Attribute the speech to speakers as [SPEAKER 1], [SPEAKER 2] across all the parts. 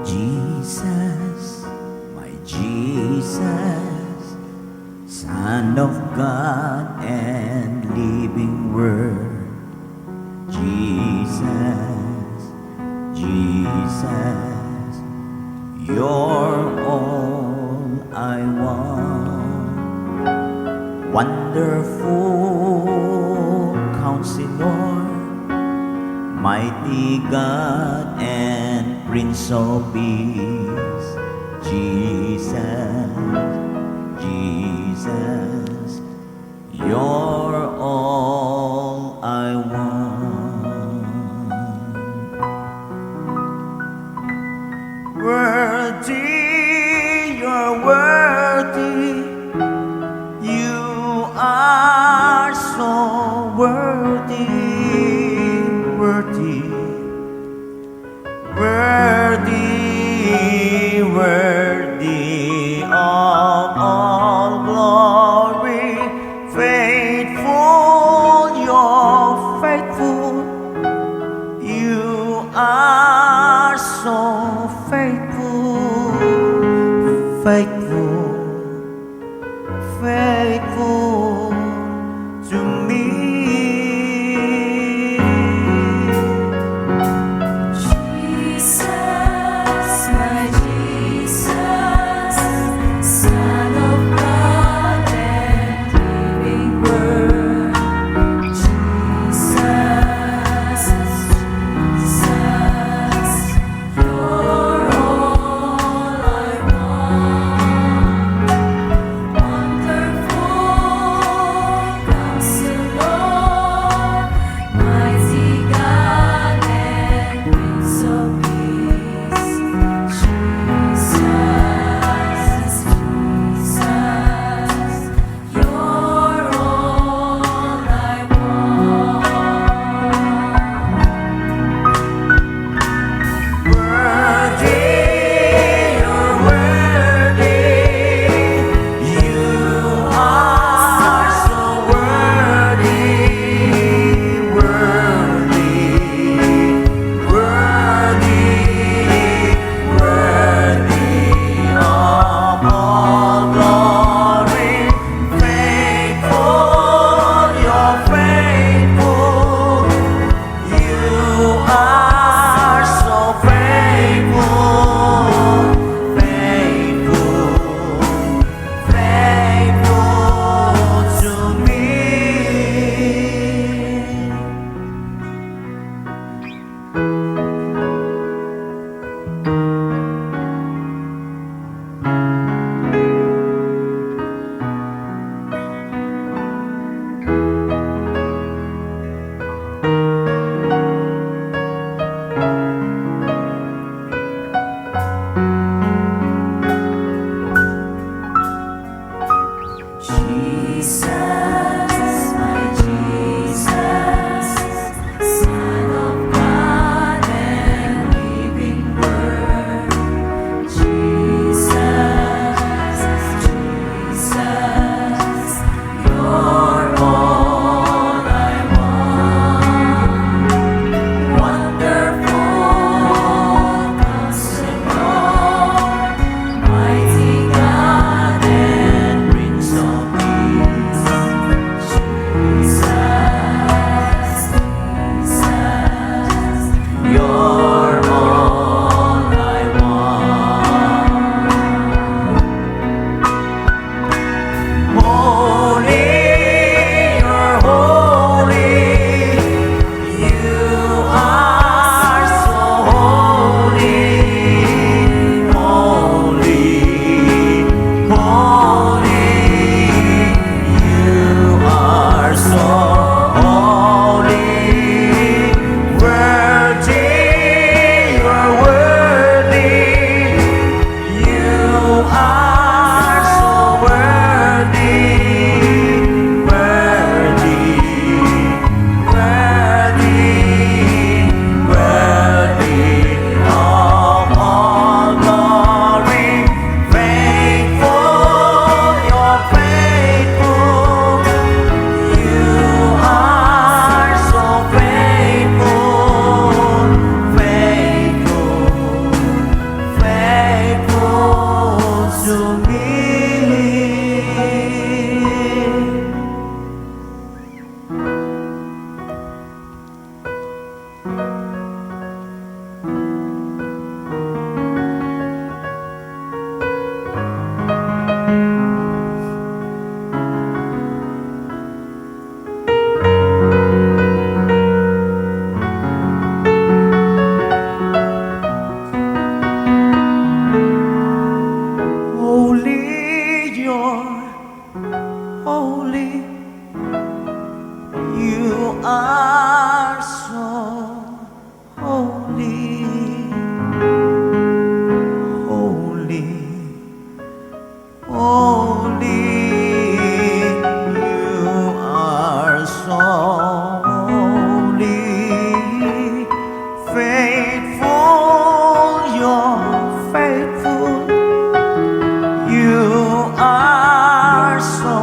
[SPEAKER 1] Jesus, my Jesus, Son of God and living Word. Jesus, Jesus, you're all I want. Wonderful Counselor, mighty God and Prince of Peace. Jesus, Jesus, you're all I want. Worthy, you're worthy, you are so worthy. Worthy, worthy Holy, you are so holy. Faithful, you're faithful. You are so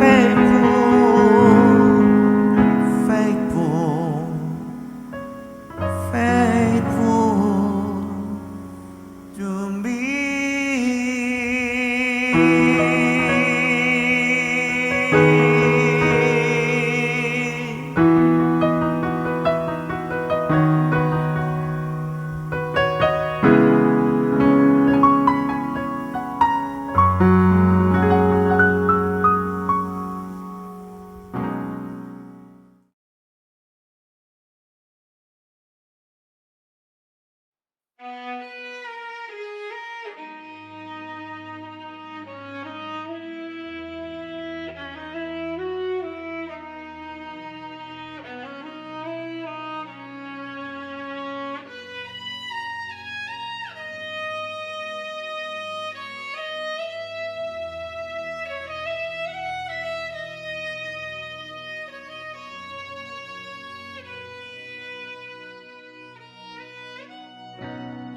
[SPEAKER 1] faithful, faithful, faithful to me.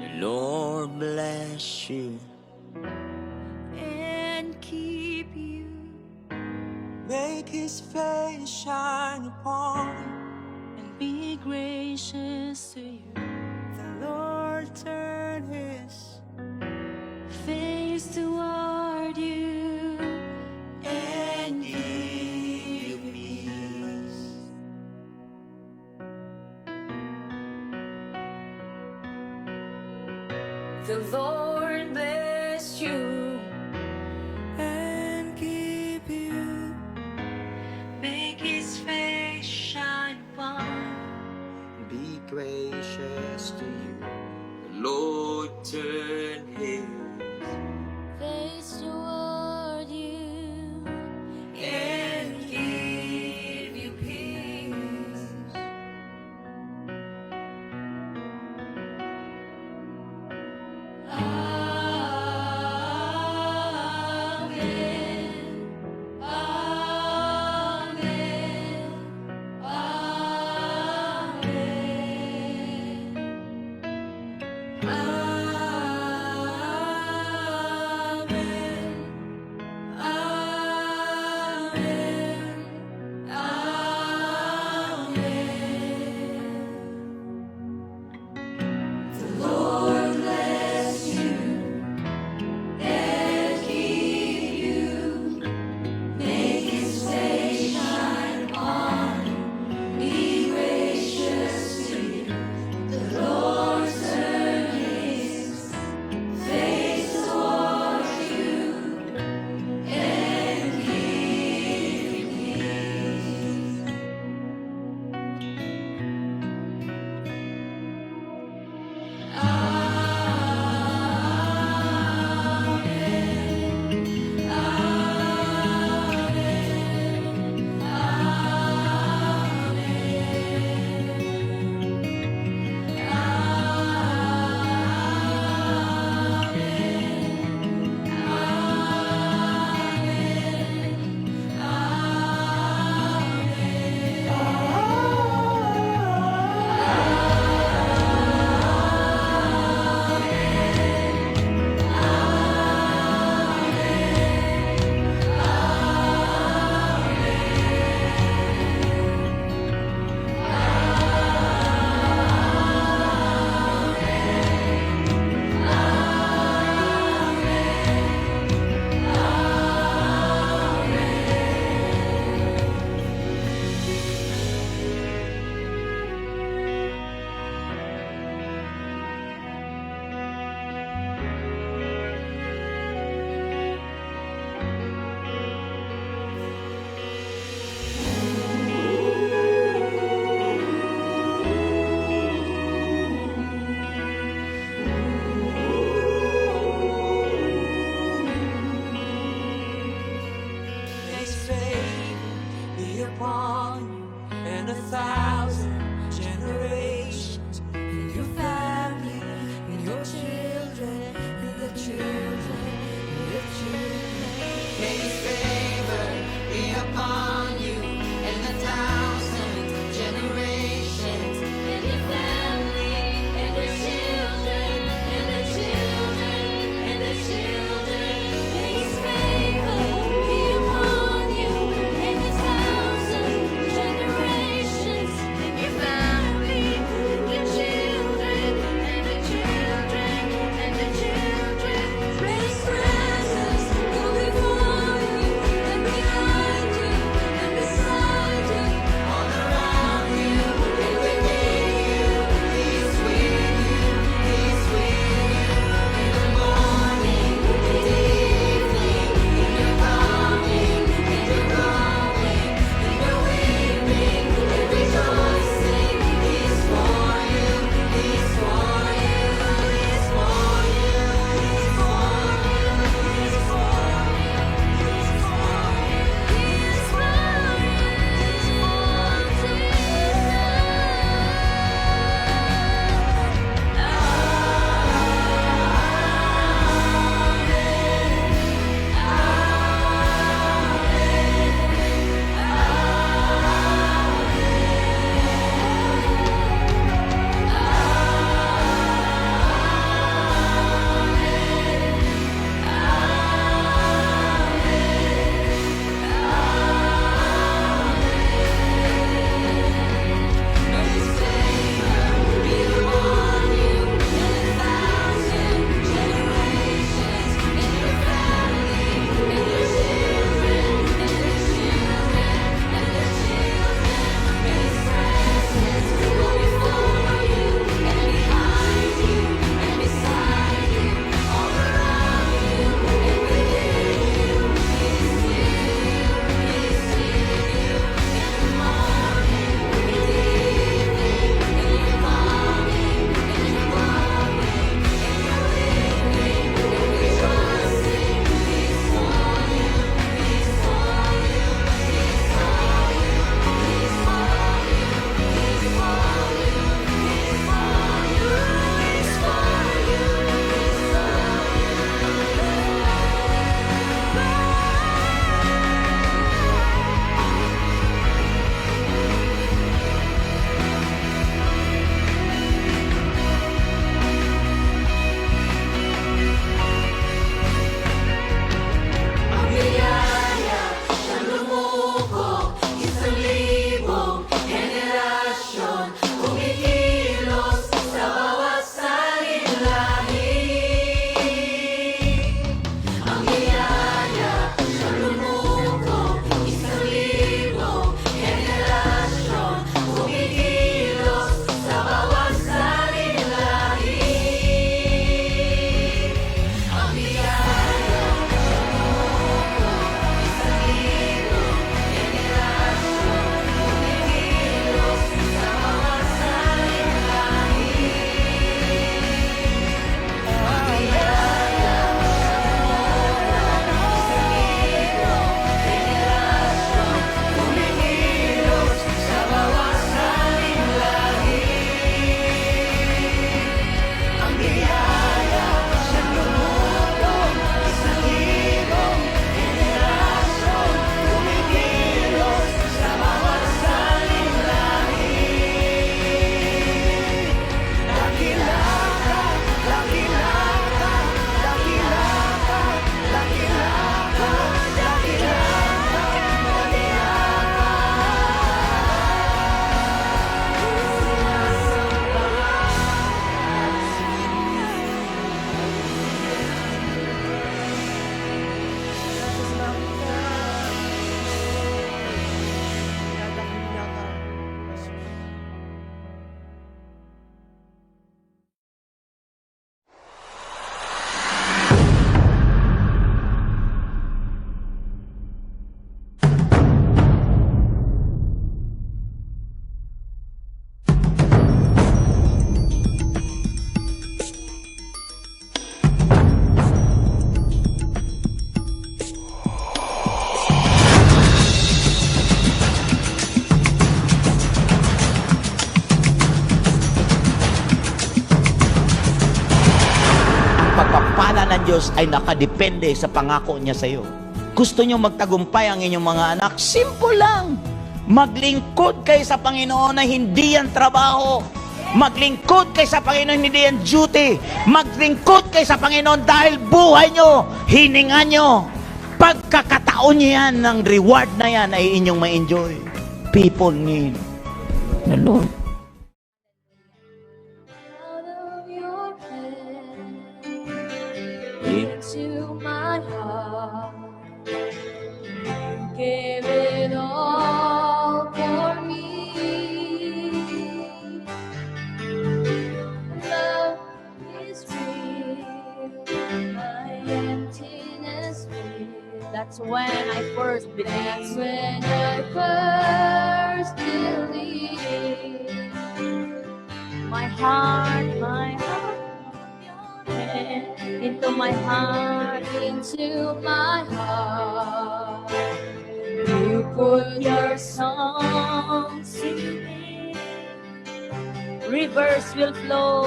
[SPEAKER 1] The Lord bless you
[SPEAKER 2] and keep you.
[SPEAKER 1] make his face shine upon you.
[SPEAKER 2] And be gracious to you.
[SPEAKER 1] The Lord turn his
[SPEAKER 2] Face toward you
[SPEAKER 1] and give you peace.
[SPEAKER 2] The Lord bless you
[SPEAKER 1] And keep you,
[SPEAKER 2] make his face shine upon
[SPEAKER 1] be gracious to you. The Lord turn his
[SPEAKER 2] face toward you
[SPEAKER 1] and give you peace.
[SPEAKER 2] Amen.
[SPEAKER 1] upon you and 1,000 generations
[SPEAKER 2] and your family, and their children, and their children, and their children. May His favor be upon you and 1,000 generations, and your family, and your children, and their children, and their children. May His presence go before you and behind you and beside you, all around you and within you.
[SPEAKER 1] He's with you, He's with you in the morning, in the evening, in your coming, in your going, in your weeping, in rejoicing. He's for you, He's for you, He's for you, He's for you, He's for ang biyaya siyang lumukok, isang libong henerasyon, kumikilos sa bawat salinlahi. Ang biyaya siyang lumukok, isang libong henerasyon, kumikilos sa bawat salinlahi. Ang biyaya
[SPEAKER 3] pagpapala ng Diyos ay nakadepende sa pangako niya sa iyo. Gusto nyo magtagumpay ang inyong mga anak? Simple lang. Maglingkod kayo sa Panginoon na hindi yan trabaho. Maglingkod kayo sa Panginoon, hindi yan duty. Maglingkod kayo sa Panginoon dahil buhay nyo, hininga nyo. Pagkakataon nyo yan, ng reward na yan ay inyong ma-enjoy. People need the Lord.
[SPEAKER 2] Out of your hand into my heart, you gave it all for me. Love is real, my emptiness real. That's when I first believed. That's when I first believed. My heart, into my heart, into my heart. You put your songs in me. Rivers will flow,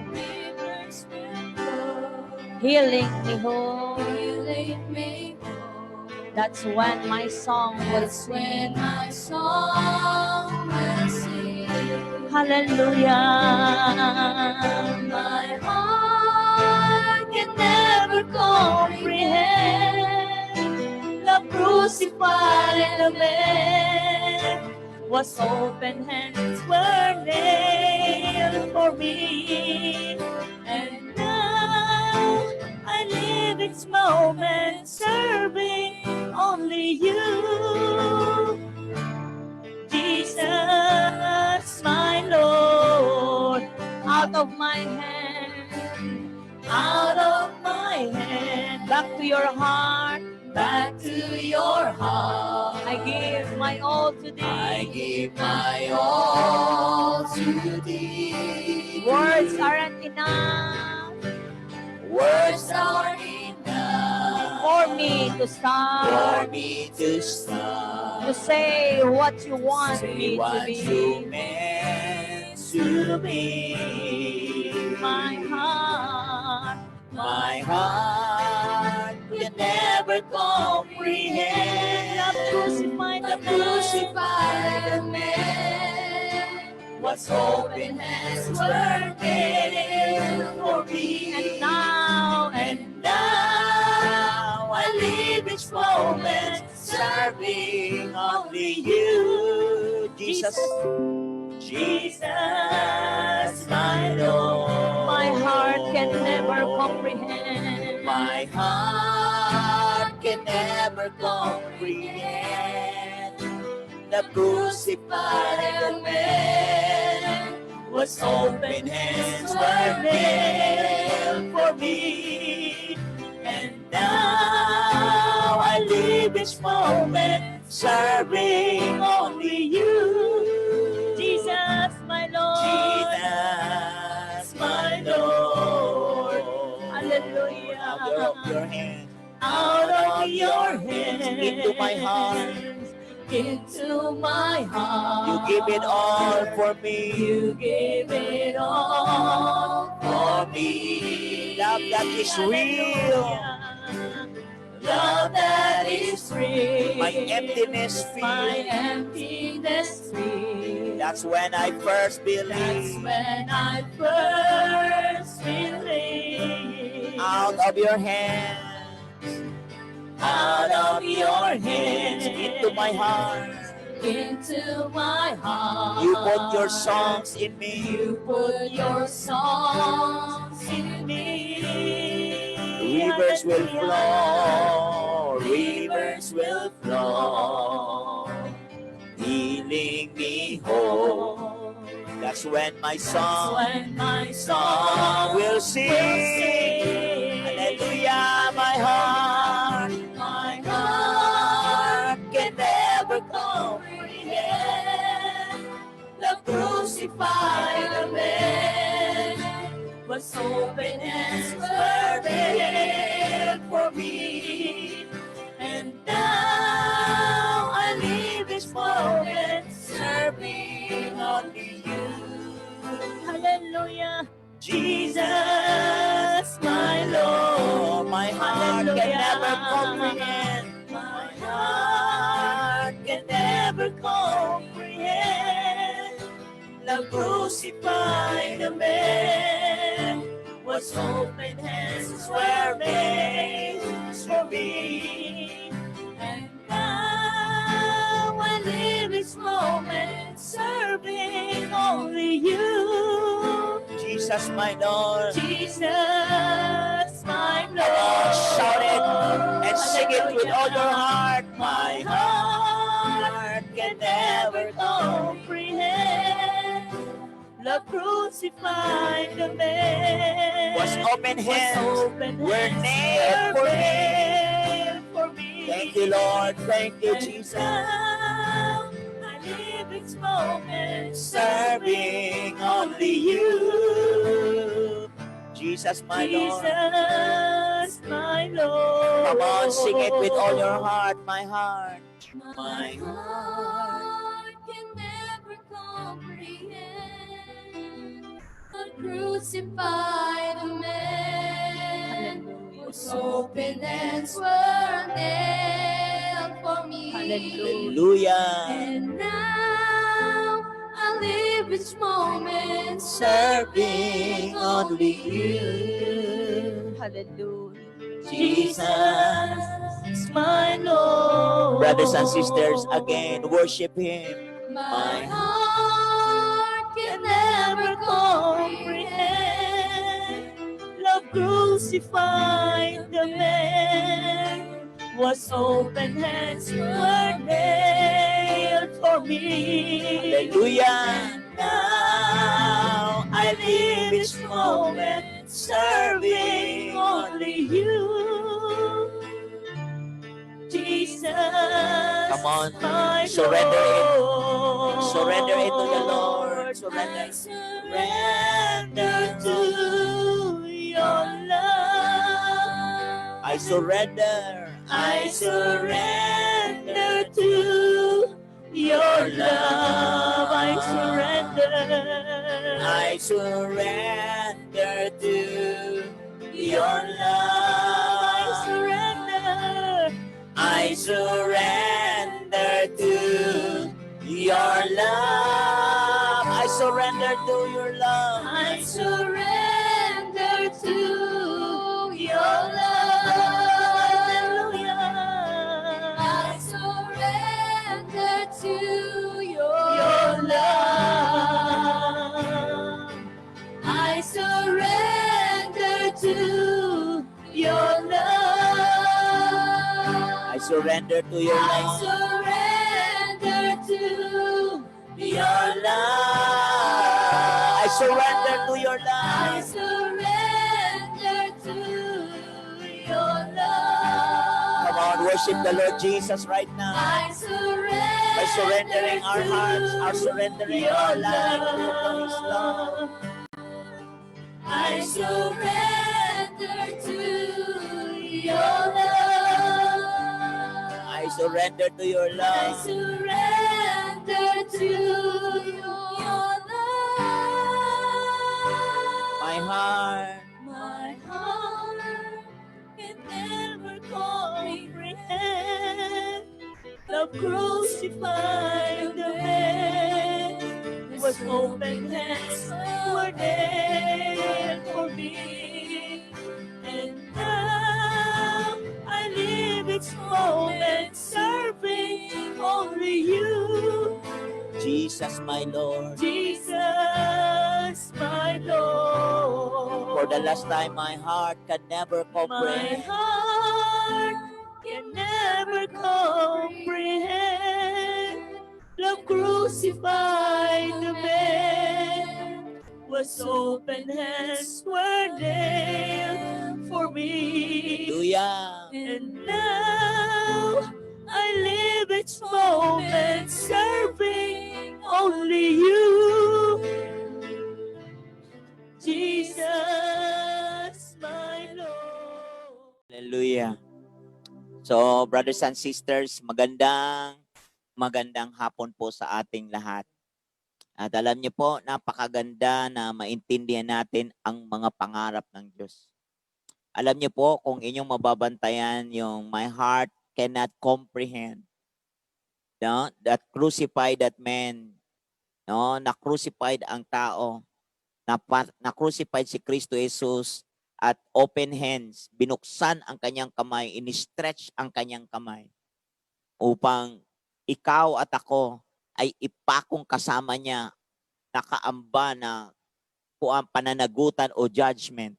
[SPEAKER 2] rivers will flow, healing me whole, healing me whole. That's when my song will sing. My song will sing. Hallelujah. My heart can never comprehend the crucified and the man was open hands were nailed for me. And now I live its moment serving only you, Jesus, my Lord. Out of my hand, out of my hand, back to your heart, back to your heart. I give my all to thee. I give my all to thee. Words aren't enough. Words are enough for me to stop. For me to stop. To say what you want me to be. You meant to be. My heart can never comprehend the crucified man. What's open hands were nailed for me. And now I live each moment serving only you, Jesus. Jesus, my Lord. My heart can never comprehend. My heart can never comprehend the crucified man was open hands were nailed for me. And now I live each moment serving only you, Jesus, my Lord. Jesus, my Lord. Hallelujah. Out of your hand. Out of your hands. Into my heart. Into my heart. You give it all for me. You give it all for me. Love that is real. Love that is real. My emptiness feel. My emptiness feel. That's when I first believe. That's when I first believe. Out of your hands. Out of your hands. Into my heart. Into my heart. You put your songs in me. You put your songs in me. Rivers will flow. Rivers will flow. Healing me whole. That's when my song will sing. Hallelujah, my heart can never comprehend the crucified man was open hands were nailed for me. And now I live this moment serving only you. Hallelujah. Jesus, my Lord, my heart can never comprehend
[SPEAKER 3] crucified the man, was open hands were made for me.
[SPEAKER 2] And now I live each moment serving only you.
[SPEAKER 3] Jesus, my Lord.
[SPEAKER 2] Jesus, my
[SPEAKER 3] Come on,
[SPEAKER 2] Lord.
[SPEAKER 3] shout it and sing it with all your heart. My heart can never
[SPEAKER 2] comprehend. Love crucified the man.
[SPEAKER 3] Was open hands
[SPEAKER 2] open
[SPEAKER 3] were
[SPEAKER 2] hands
[SPEAKER 3] nailed for me.
[SPEAKER 2] nailed for me.
[SPEAKER 3] Thank you, Lord. Thank you,
[SPEAKER 2] And
[SPEAKER 3] Jesus.
[SPEAKER 2] now I live each moment
[SPEAKER 3] Serving only you. Jesus, my Lord.
[SPEAKER 2] Jesus, my Lord.
[SPEAKER 3] Come on, sing it with all your heart, my heart.
[SPEAKER 2] My heart can never comprehend. Crucified the man whose open hands were nailed for me.
[SPEAKER 3] Hallelujah.
[SPEAKER 2] And now I live each moment
[SPEAKER 3] Serving only you.
[SPEAKER 2] Hallelujah.
[SPEAKER 3] Jesus.
[SPEAKER 2] My Lord.
[SPEAKER 3] Brothers and sisters, again, worship Him.
[SPEAKER 2] My heart can never comprehend. Love crucified the man, was open hands were nailed for me.
[SPEAKER 3] Hallelujah.
[SPEAKER 2] Now I live each moment serving only you. Jesus,
[SPEAKER 3] Come on,
[SPEAKER 2] my
[SPEAKER 3] surrender it.
[SPEAKER 2] Lord.
[SPEAKER 3] Surrender it to the Lord. Surrender.
[SPEAKER 2] I surrender to your love.
[SPEAKER 3] I surrender.
[SPEAKER 2] I surrender to your love. I surrender.
[SPEAKER 3] I surrender to your love.
[SPEAKER 2] I surrender.
[SPEAKER 3] I surrender to your love. I surrender to your love.
[SPEAKER 2] I surrender to your love. Hallelujah. I surrender to your love. I surrender to your love.
[SPEAKER 3] I surrender to your
[SPEAKER 2] I
[SPEAKER 3] love.
[SPEAKER 2] surrender to
[SPEAKER 3] Your love. I surrender to your
[SPEAKER 2] I
[SPEAKER 3] love.
[SPEAKER 2] surrender to your love.
[SPEAKER 3] Come on, worship the Lord Jesus right now.
[SPEAKER 2] I surrender
[SPEAKER 3] By surrendering our hearts, our surrendering our life to His love.
[SPEAKER 2] I surrender to your love.
[SPEAKER 3] I surrender to your
[SPEAKER 2] I
[SPEAKER 3] love.
[SPEAKER 2] surrender to your love.
[SPEAKER 3] My heart.
[SPEAKER 2] My heart can never comprehend. The crucified the man was open hands were nailed for me. And now I live each moment serving only you.
[SPEAKER 3] Jesus, my Lord.
[SPEAKER 2] Jesus, my Lord.
[SPEAKER 3] For the last time, my heart can never
[SPEAKER 2] My
[SPEAKER 3] comprehend.
[SPEAKER 2] heart can never comprehend. Love crucified the man, was open hands were nailed for me.
[SPEAKER 3] Hallelujah.
[SPEAKER 2] And now I live each moment serving only you. Jesus, my Lord.
[SPEAKER 3] Hallelujah. So, brothers and sisters, magandang hapon po sa ating lahat. At alam niyo po, napakaganda na maintindihan natin ang mga pangarap ng Diyos. Alam niyo po, kung inyong mababantayan yung my heart cannot comprehend, no? That crucify that man No, na-crucified ang tao. Na-crucified si Kristo Jesus at open hands, binuksan ang kanyang kamay, in-stretch ang kanyang kamay upang ikaw at ako ay ipakong kasama niya, nakaamba na kung ang pananagutan o judgment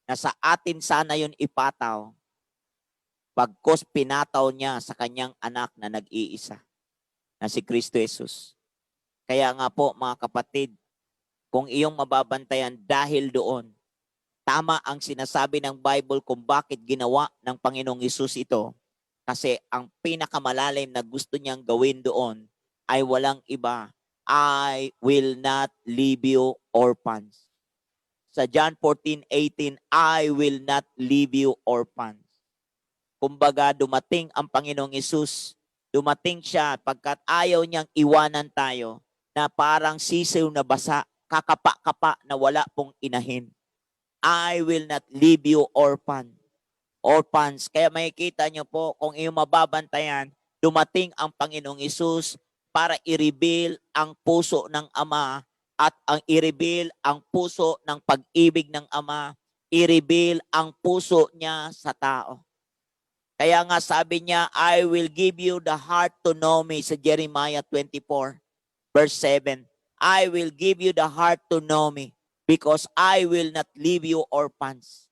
[SPEAKER 3] na sa atin sana yon ipataw, pagkos pinataw niya sa kanyang anak na nag-iisa, na si Kristo Jesus. Kaya nga po mga kapatid, kung iyong mababantayan dahil doon, tama ang sinasabi ng Bible kung bakit ginawa ng Panginoong Hesus ito. Kasi ang pinakamalalim na gusto niyang gawin doon ay walang iba. I will not leave you orphans. Sa John 14:18, I will not leave you orphans. Kumbaga, dumating ang Panginoong Hesus. Dumating siya pagkat ayaw niyang iwanan tayo na parang sisiw na basa, kakapa-kapa na wala pong inahin. I will not leave you orphans. Kaya makikita niyo po, kung iyong mababantayan, dumating ang Panginoong Hesus para i-reveal ang puso ng Ama at ang i-reveal ang puso ng pag-ibig ng Ama, i-reveal ang puso niya sa tao. Kaya nga sabi niya, I will give you the heart to know me sa Jeremiah 24, verse 7. I will give you the heart to know me because I will not leave you orphans.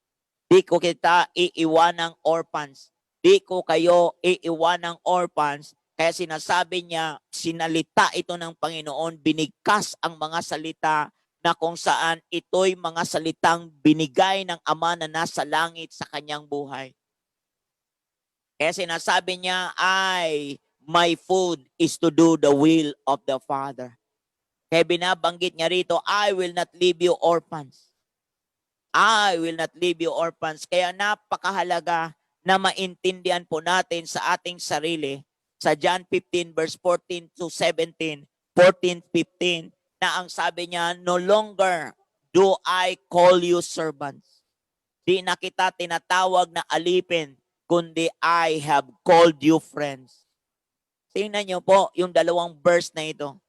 [SPEAKER 3] Di ko kita iiwanang orphans. Di ko kayo iiwanang orphans. Kaya sinasabi niya, sinalita ito ng Panginoon, binigkas ang mga salita na kung saan ito'y mga salitang binigay ng Ama na nasa langit sa kanyang buhay. Kaya sinasabi niya, my food is to do the will of the Father. Kaya binabanggit niya rito, I will not leave you orphans. I will not leave you orphans. Kaya napakahalaga na maintindihan po natin sa ating sarili sa John 15 verse 14 to 17, 14-15, na ang sabi niya, no longer do I call you servants. Di na kita tinatawag na alipin, kundi I have called you friends. Tingnan niyo po yung dalawang verse na ito.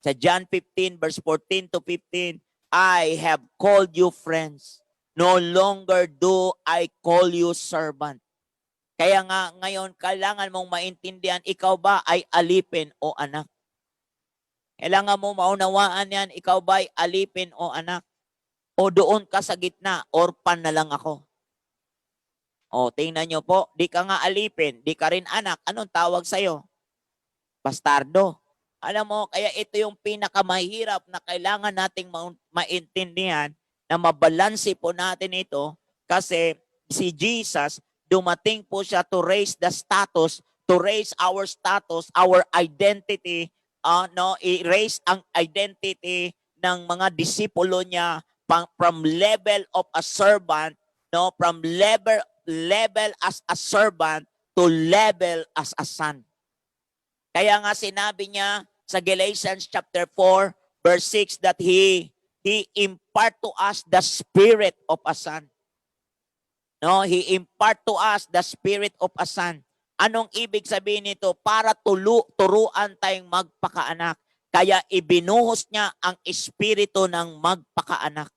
[SPEAKER 3] Sa John 15 verse 14 to 15, I have called you friends. No longer do I call you servant. Kaya nga ngayon, kailangan mong maintindihan, ikaw ba ay alipin o anak? Kailangan mo maunawaan yan, ikaw ba ay alipin o anak? O doon ka sa gitna, orphan na lang ako. O, tingnan nyo po, di ka nga alipin, di ka rin anak. Anong tawag sa'yo? Bastardo. Alam mo, kaya ito yung pinakamahirap na kailangan nating maintindihan na mabalanse po natin ito kasi si Jesus, dumating po siya to raise the status, to raise our status, our identity, i-raise ang identity ng mga disipulo niya from level of a servant, from level as a servant to level as a son. Kaya nga sinabi niya sa Galatians chapter 4 verse 6 that he impart to us the spirit of a son. No, he impart to us the spirit of a son. Anong ibig sabihin nito? Para turuan tayong magpakaanak. Kaya ibinuhos niya ang espiritu ng magpakaanak.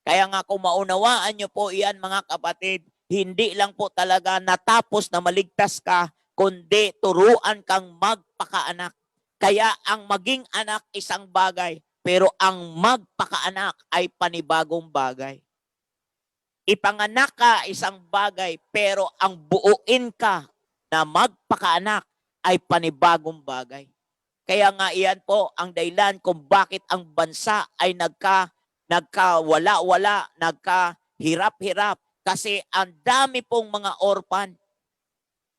[SPEAKER 3] Kaya nga kung maunawaan niyo po iyan mga kapatid, hindi lang po talaga natapos na maligtas ka, kundi turuan kang magpakaanak. Kaya ang maging anak isang bagay, pero ang magpakaanak ay panibagong bagay. Ipanganak ka isang bagay, pero ang buuin ka na magpakaanak ay panibagong bagay. Kaya nga iyan po ang dahilan kung bakit ang bansa ay nagkawala-wala, nagkahirap-hirap, kasi ang dami pong mga orphan.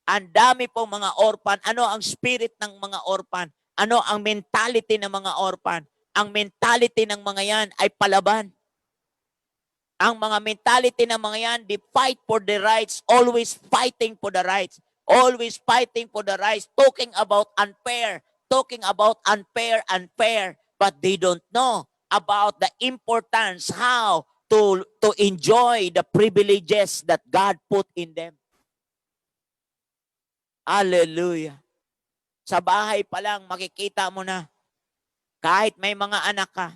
[SPEAKER 3] Ang dami pong mga orphan. Ano ang spirit ng mga orphan? Ano ang mentality ng mga orphan? Ang mentality ng mga yan ay palaban. Ang mga mentality ng mga yan, they fight for the rights, always fighting for the rights. Always fighting for the rights, talking about unfair, but they don't know about the importance, how to enjoy the privileges that God put in them. Hallelujah. Sa bahay pa lang, makikita mo na Kahit may mga anak ka,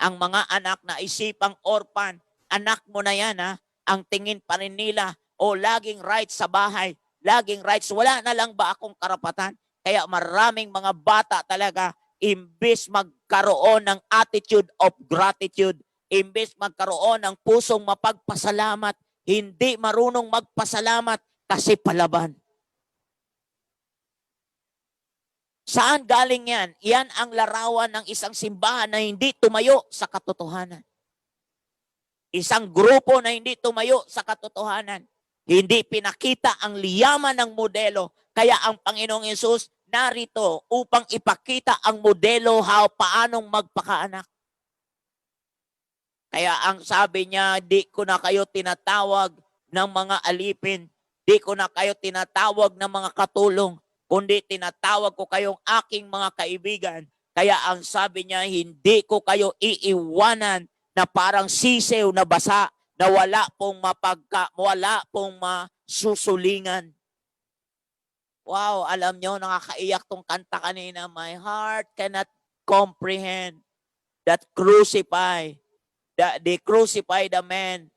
[SPEAKER 3] ang mga anak na isipang orphan, anak mo na yan ha, ang tingin pa rin nila, o laging rights sa bahay, laging rights, wala na lang ba akong karapatan? Kaya maraming mga bata talaga, imbis magkaroon ng attitude of gratitude, imbis magkaroon ng pusong mapagpasalamat, hindi marunong magpasalamat kasi palaban. Saan galing yan? Yan ang larawan ng isang simbahan na hindi tumayo sa katotohanan. Isang grupo na hindi tumayo sa katotohanan. Hindi pinakita ang liyaman ng modelo. Kaya ang Panginoong Yesus narito upang ipakita ang modelo paanong magpakaanak. Kaya ang sabi niya, di ko na kayo tinatawag ng mga alipin. Di ko na kayo tinatawag ng mga katulong, kundi tinatawag ko kayong aking mga kaibigan. Kaya ang sabi niya, hindi ko kayo iiwanan na parang sisew na basa na wala pong masusulingan. Wow, alam nyo, nakakaiyak tong kanta kanina. My heart cannot comprehend that they crucify the man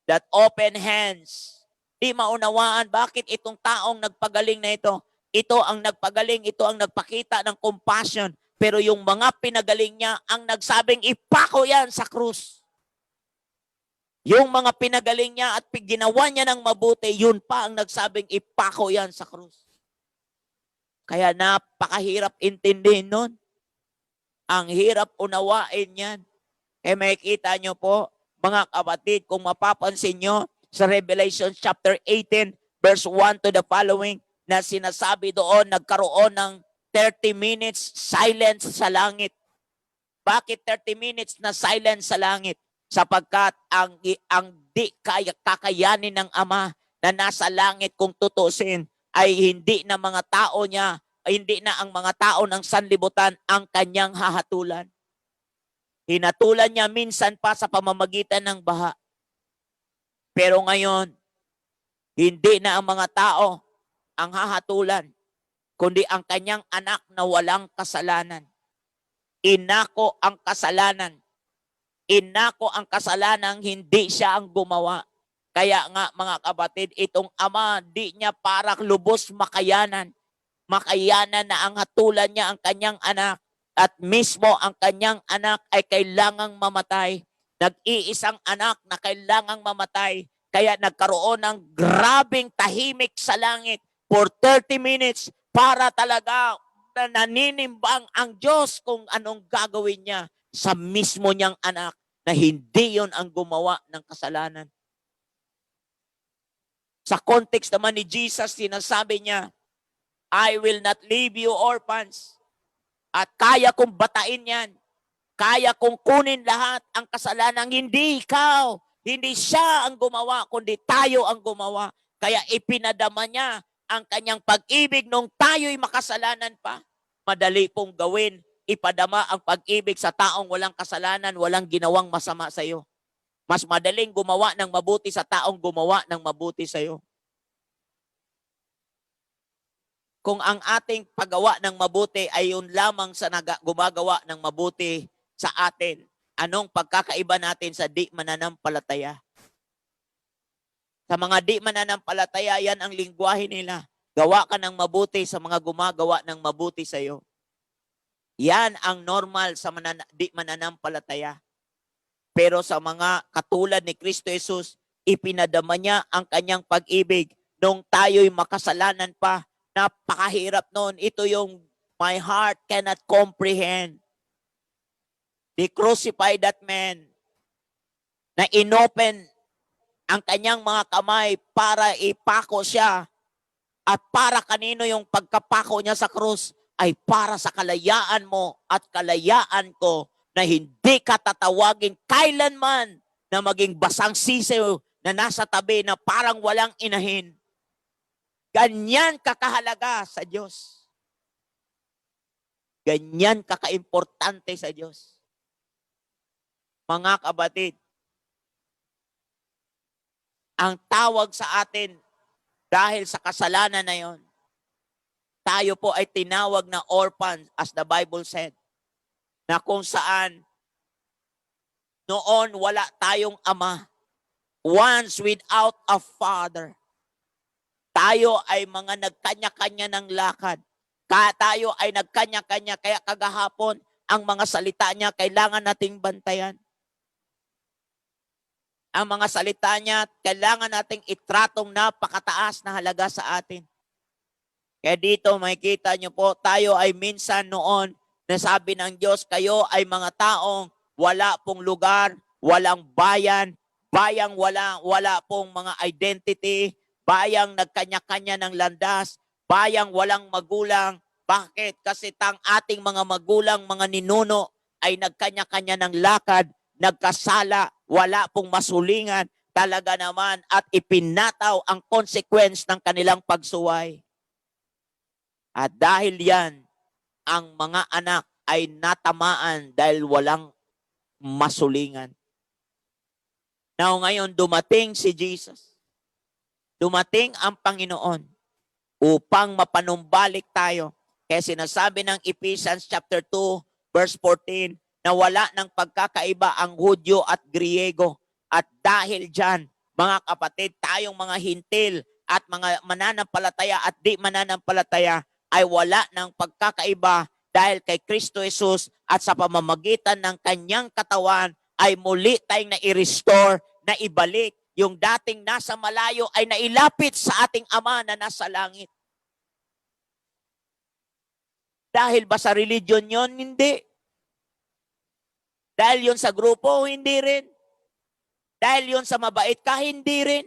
[SPEAKER 3] that open hands. Di maunawaan bakit itong taong nagpagaling na ito ang nagpagaling, ito ang nagpakita ng compassion. Pero yung mga pinagaling niya, ang nagsabing ipako yan sa krus. Yung mga pinagaling niya at ginawa niya ng mabuti, yun pa ang nagsabing ipako yan sa krus. Kaya napakahirap intindihin nun. Ang hirap unawain yan. Kaya makikita nyo po, mga kapatid, kung mapapansin nyo sa Revelation chapter 18, verse 1 to the following, na sinasabi doon, nagkaroon ng 30 minutes silence sa langit. Bakit 30 minutes na silence sa langit? Sapagkat ang di kakayanin ng Ama na nasa langit kung tutusin ay hindi na mga tao niya, hindi na ang mga tao ng sanlibutan ang kanyang hahatulan. Hinatulan niya minsan pa sa pamamagitan ng baha. Pero ngayon, hindi na ang mga tao ang hahatulan, kundi ang kanyang anak na walang kasalanan. Inako ang kasalanan. Inako ang kasalanang hindi siya ang gumawa. Kaya nga mga kapatid, itong Ama, di niya parang lubos makayanan. Makayanan na ang hatulan niya ang kanyang anak. At mismo ang kanyang anak ay kailangang mamatay. Nag-iisang anak na kailangang mamatay. Kaya nagkaroon ng grabing tahimik sa langit for 30 minutes para talaga na naninimbang ang Diyos kung anong gagawin niya sa mismo niyang anak na hindi yon ang gumawa ng kasalanan. Sa context naman ni Jesus, sinasabi niya, I will not leave you orphans. At kaya kong batain yan. Kaya kong kunin lahat ang kasalanang hindi ikaw. Hindi siya ang gumawa, kundi tayo ang gumawa. Kaya ipinadama niya ang kanyang pag-ibig nung tayo'y makasalanan pa. Madali pong gawin, ipadama ang pag-ibig sa taong walang kasalanan, walang ginawang masama sa iyo. Mas madaling gumawa ng mabuti sa taong gumawa ng mabuti sa iyo. Kung ang ating paggawa ng mabuti ay yun lamang sa gumagawa ng mabuti sa atin, anong pagkakaiba natin sa di mananampalataya? Sa mga di mananampalataya, yan ang lingwahe nila. Gawa ka ng mabuti sa mga gumagawa ng mabuti sa iyo. Yan ang normal sa di mananampalataya. Pero sa mga katulad ni Kristo Jesus, ipinadama niya ang kanyang pag-ibig nung tayo'y makasalanan pa. Napakahirap noon. Ito yung my heart cannot comprehend. They crucified that man na inopen ang kanyang mga kamay para ipako siya. At para kanino yung pagkapako niya sa krus? Ay para sa kalayaan mo at kalayaan ko na hindi ka tatawagin kailanman na maging basang sisiw na nasa tabi na parang walang inahin. Ganyan kakahalaga sa Diyos. Ganyan kakaimportante sa Diyos. Mga kapatid, ang tawag sa atin dahil sa kasalanan na yon, tayo po ay tinawag na orphan as the Bible said. na kung saan noon wala tayong ama. Once without a father. Tayo ay mga nagkanya-kanya ng lakad. Tayo ay nagkanya-kanya, kaya kagahapon, ang mga salita niya kailangan nating bantayan. Ang mga salita niya kailangan nating itratong napakataas na halaga sa atin. Kaya dito makikita niyo po, tayo ay minsan noon nasabi ng Diyos, kayo ay mga taong wala pong lugar, walang bayan, bayang wala pong mga identity, bayang nagkanya-kanya ng landas, bayang walang magulang. Bakit? Kasi ating mga magulang, mga ninuno ay nagkanya-kanya ng lakad, nagkasala, wala pong masulingan, talaga naman at ipinataw ang consequence ng kanilang pagsuway. At dahil yan, ang mga anak ay natamaan dahil walang masulingan. Now ngayon, dumating si Jesus. Dumating ang Panginoon upang mapanumbalik tayo. Kaya sinasabi ng Ephesians chapter 2, verse 14, na wala ng pagkakaiba ang Hudyo at Griego. At dahil dyan, mga kapatid, tayong mga hintil at mga mananampalataya at di mananampalataya ay wala ng pagkakaiba dahil kay Kristo Jesus at sa pamamagitan ng kanyang katawan ay muli tayong na-i-restore, na ibalik. Yung dating nasa malayo ay nailapit sa ating Ama na nasa langit. Dahil ba sa religion yon? Hindi. Dahil yon sa grupo? Hindi rin. Dahil yon sa mabait ka? Hindi rin.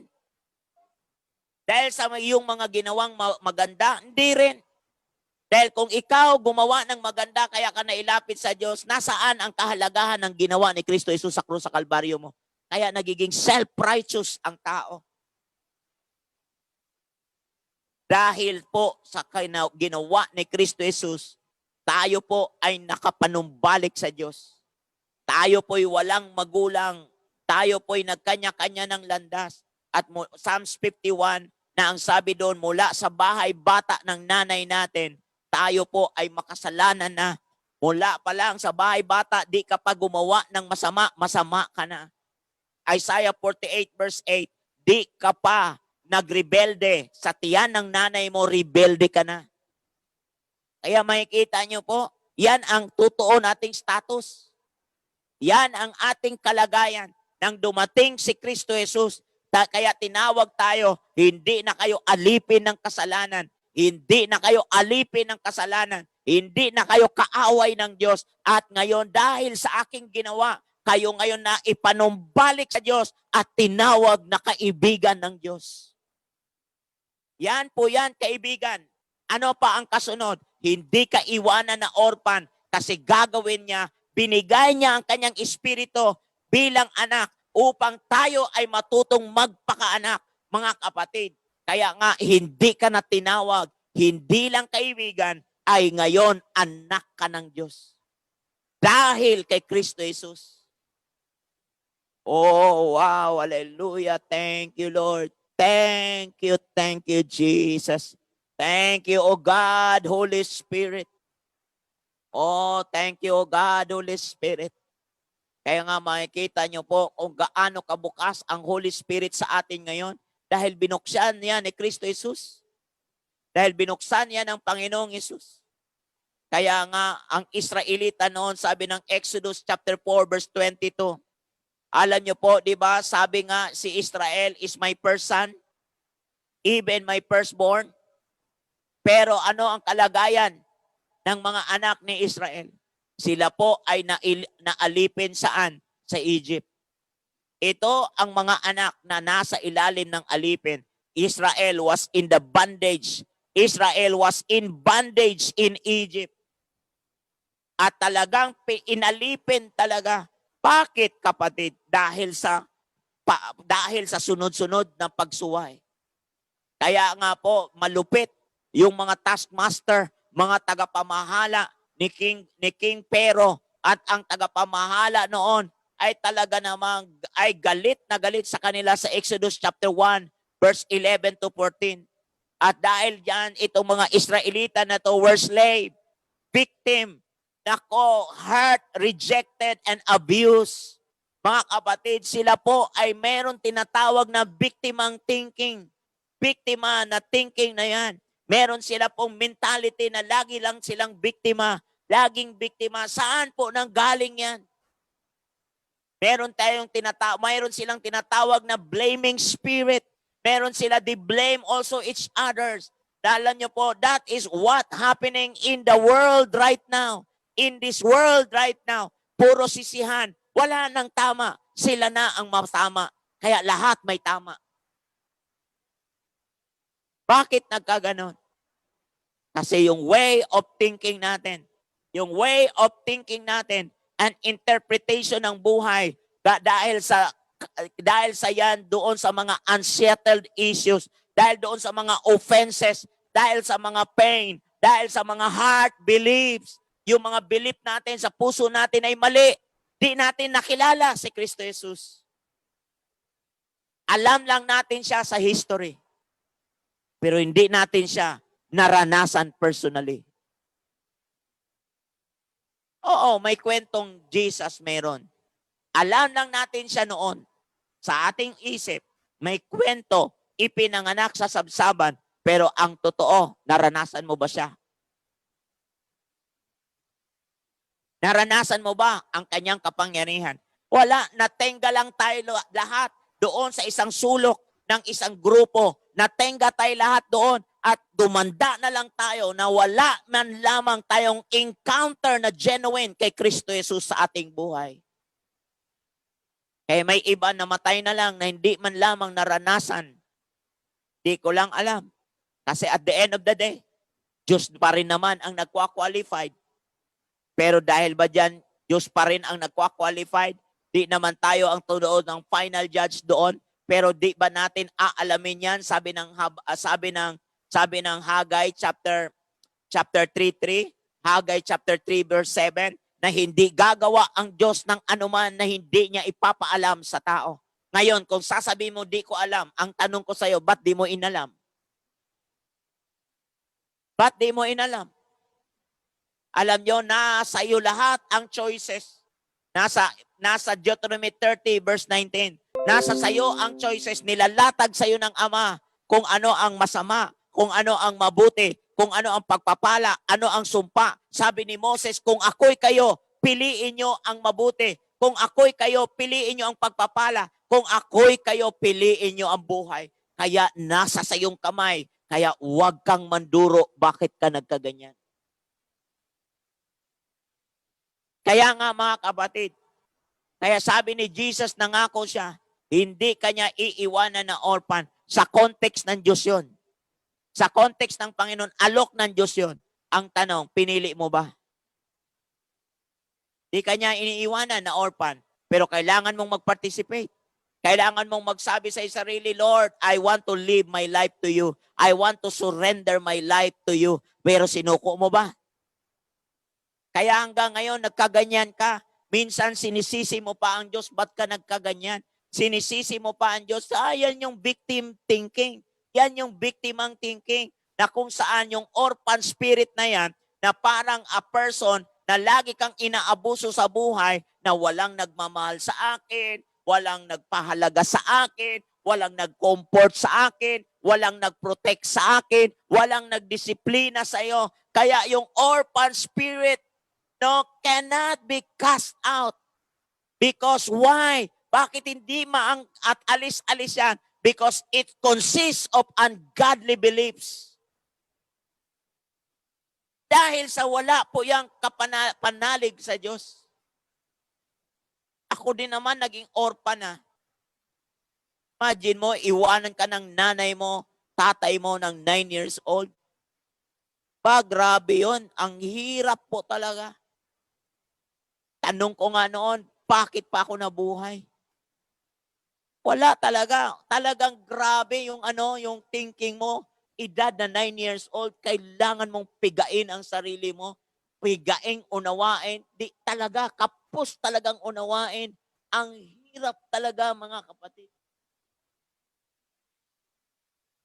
[SPEAKER 3] Dahil sa iyong mga ginawang maganda? Hindi rin. Dahil kung ikaw gumawa ng maganda kaya ka nailapit sa Diyos, nasaan ang kahalagahan ng ginawa ni Kristo Jesus sa krus sa Kalbaryo mo? Kaya nagiging self-righteous ang tao. Dahil po sa ginawa ni Kristo Jesus, tayo po ay nakapanumbalik sa Diyos. Tayo po'y walang magulang. Tayo po'y nagkanya-kanya ng landas. At Psalms 51 na ang sabi doon, mula sa bahay bata ng nanay natin, tayo po ay makasalanan na. Mula pa lang sa bahay bata, di ka pa gumawa ng masama, masama ka na. Isaiah 48 verse 8, di ka pa nagrebelde. Sa tiyan ng nanay mo, rebelde ka na. Kaya makikita nyo po, yan ang totoo nating status. Yan ang ating kalagayan. Nang dumating si Kristo Jesus, kaya tinawag tayo, hindi na kayo alipin ng kasalanan. Hindi na kayo alipin ng kasalanan. Hindi na kayo kaaway ng Diyos. At ngayon, dahil sa aking ginawa, kayo ngayon na ipanumbalik sa Diyos at tinawag na kaibigan ng Diyos. Yan po yan, kaibigan. Ano pa ang kasunod? Hindi ka iwanan na orphan kasi gagawin niya, binigay niya ang kanyang espiritu bilang anak upang tayo ay matutong magpakaanak, mga kapatid. Kaya nga, hindi ka na tinawag, hindi lang kaibigan, ay ngayon anak ka ng Diyos. Dahil kay Kristo Jesus. Oh, wow, hallelujah. Thank you, Lord. Thank you, Jesus. Thank you, oh God, Holy Spirit. Oh, thank you, oh God, Holy Spirit. Kaya nga makikita nyo po kung gaano kabukas ang Holy Spirit sa atin ngayon dahil binuksan niya ni Kristo Jesus. Dahil binuksan niya ng Panginoong Jesus. Kaya nga, ang Israelita noon, sabi ng Exodus chapter 4, verse 22, alam nyo po, di ba, sabi nga, si Israel is my first son, even my firstborn. Pero ano ang kalagayan ng mga anak ni Israel? Sila po ay naalipin saan? Sa Egypt. Ito ang mga anak na nasa ilalim ng alipin. Israel was in the bondage. Israel was in bondage in Egypt. At talagang inalipin talaga. Bakit, kapatid? Dahil sa sunod-sunod na pagsuway. Kaya nga po, malupit yung mga taskmaster, mga tagapamahala ni King Pero at ang tagapamahala noon ay talaga namang ay galit na galit sa kanila sa Exodus chapter 1 verse 11 to 14. At dahil diyan itong mga Israelita na to were slave, victim nako, hurt, rejected, and abused. Mga kapatid, sila po ay meron tinatawag na biktimang thinking. Biktima na thinking na yan. Meron sila pong mentality na lagi lang silang biktima. Laging biktima. Saan po nang galing yan? Mayroon silang tinatawag na blaming spirit. Meron sila, they blame also each others. Dahil niyo po, that is what happening in the world right now. In this world right now, puro sisihan. Wala nang tama. Sila na ang masama. Kaya lahat may tama. Bakit nagkaganon? Kasi yung way of thinking natin, an interpretation ng buhay dahil sa yan doon sa mga unsettled issues, dahil doon sa mga offenses, dahil sa mga pain, dahil sa mga heart beliefs, yung mga belief natin sa puso natin ay mali. Di natin nakilala si Kristo Jesus. Alam lang natin siya sa history. Pero hindi natin siya naranasan personally. Oo, may kwentong Jesus meron. Alam lang natin siya noon. Sa ating isip, may kwento, ipinanganak sa sabsaban, pero ang totoo, naranasan mo ba siya? Naranasan mo ba ang kanyang kapangyarihan? Wala, natenga lang tayo lahat doon sa isang sulok ng isang grupo. Natenga tayo lahat doon at dumanda na lang tayo na wala man lamang tayong encounter na genuine kay Kristo Jesus sa ating buhay. Kaya may iba namatay na lang na hindi man lamang naranasan. Di ko lang alam. Kasi at the end of the day, Diyos pa rin naman ang nagkwa-qualified. Pero dahil ba dyan, Diyos pa rin ang nagkwa-qualified? Di naman tayo ang tunood ng final judge doon. Pero di ba natin aalamin yan? Sabi ng Haggai chapter 3:3, Haggai chapter 3 verse 7, na hindi gagawa ang Diyos ng anuman na hindi niya ipapaalam sa tao. Ngayon, kung sasabihin mo, di ko alam, ang tanong ko sa iyo, ba't di mo inalam? Ba't di mo inalam? Alam nyo, nasa iyo lahat ang choices. Nasa Deuteronomy 30 verse 19. Nasa sayo ang choices. Nilalatag sayo ng Ama kung ano ang masama, kung ano ang mabuti, kung ano ang pagpapala, ano ang sumpa. Sabi ni Moses, kung ako'y kayo, piliin nyo ang mabuti. Kung ako'y kayo, piliin nyo ang pagpapala. Kung ako'y kayo, piliin nyo ang buhay. Kaya nasa sayong kamay. Kaya huwag kang manduro. Bakit ka nagkaganyan? Kaya nga mga kapatid, kaya sabi ni Jesus, nangako siya, hindi kanya iiwanan na orphan. Sa context ng Diyos yun. Sa context ng Panginoon, alok ng Diyos yun. Ang tanong, pinili mo ba? Hindi kanya iniiwanan na orphan, pero kailangan mong mag-participate. Kailangan mong magsabi sa sarili, Lord, I want to live my life to you. I want to surrender my life to you. Pero sinuko mo ba? Kaya hanggang ngayon, nagkaganyan ka. Minsan, sinisisi mo pa ang Diyos. Ba't ka nagkaganyan? Sinisisi mo pa ang Diyos. Yan yung victim thinking. Yan yung biktimang thinking. Na kung saan yung orphan spirit na yan, na parang a person na lagi kang inaabuso sa buhay, na walang nagmamahal sa akin, walang nagpahalaga sa akin, walang nag-comfort sa akin, walang nag-protect sa akin, walang nagdisiplina sa iyo. Kaya yung orphan spirit, cannot be cast out. Because why? Bakit hindi at alis-alis yan? Because it consists of ungodly beliefs. Dahil sa wala po yung panalig sa Diyos. Ako din naman naging orphan na. Imagine mo, iwanan ka ng nanay mo, tatay mo ng 9 years old. Grabe yun. Ang hirap po talaga. Tanong ko nga noon, bakit pa ako nabuhay? Wala talaga. Talagang grabe yung yung thinking mo. Edad na 9 years old, kailangan mong pigain ang sarili mo. Pigaing unawain. Di talaga, kapos talagang unawain. Ang hirap talaga, mga kapatid.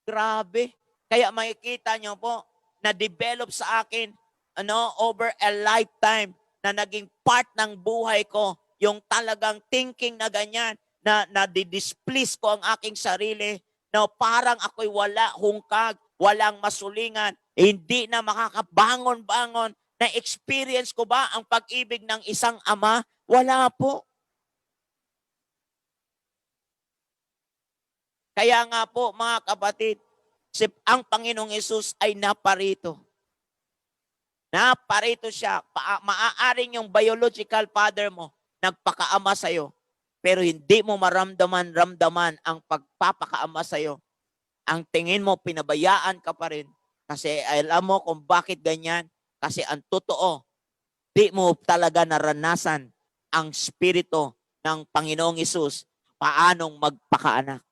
[SPEAKER 3] Grabe. Kaya makikita nyo po, na-develop sa akin over a lifetime na naging part ng buhay ko, yung talagang thinking na ganyan, na displease ko ang aking sarili, na parang ako'y wala hungkag, walang masulingan, hindi na makakabangon-bangon. Na-experience ko ba ang pag-ibig ng isang ama? Wala po. Kaya nga po, mga kapatid, ang Panginoong Yesus ay naparito. Naparito siya. Maaaring yung biological father mo, nagpakaama sa'yo, pero hindi mo maramdaman ang pagpapakaama sa'yo. Ang tingin mo, pinabayaan ka pa rin. Kasi alam mo kung bakit ganyan. Kasi ang totoo, di mo talaga naranasan ang spirito ng Panginoong Yesus paanong magpakaanak.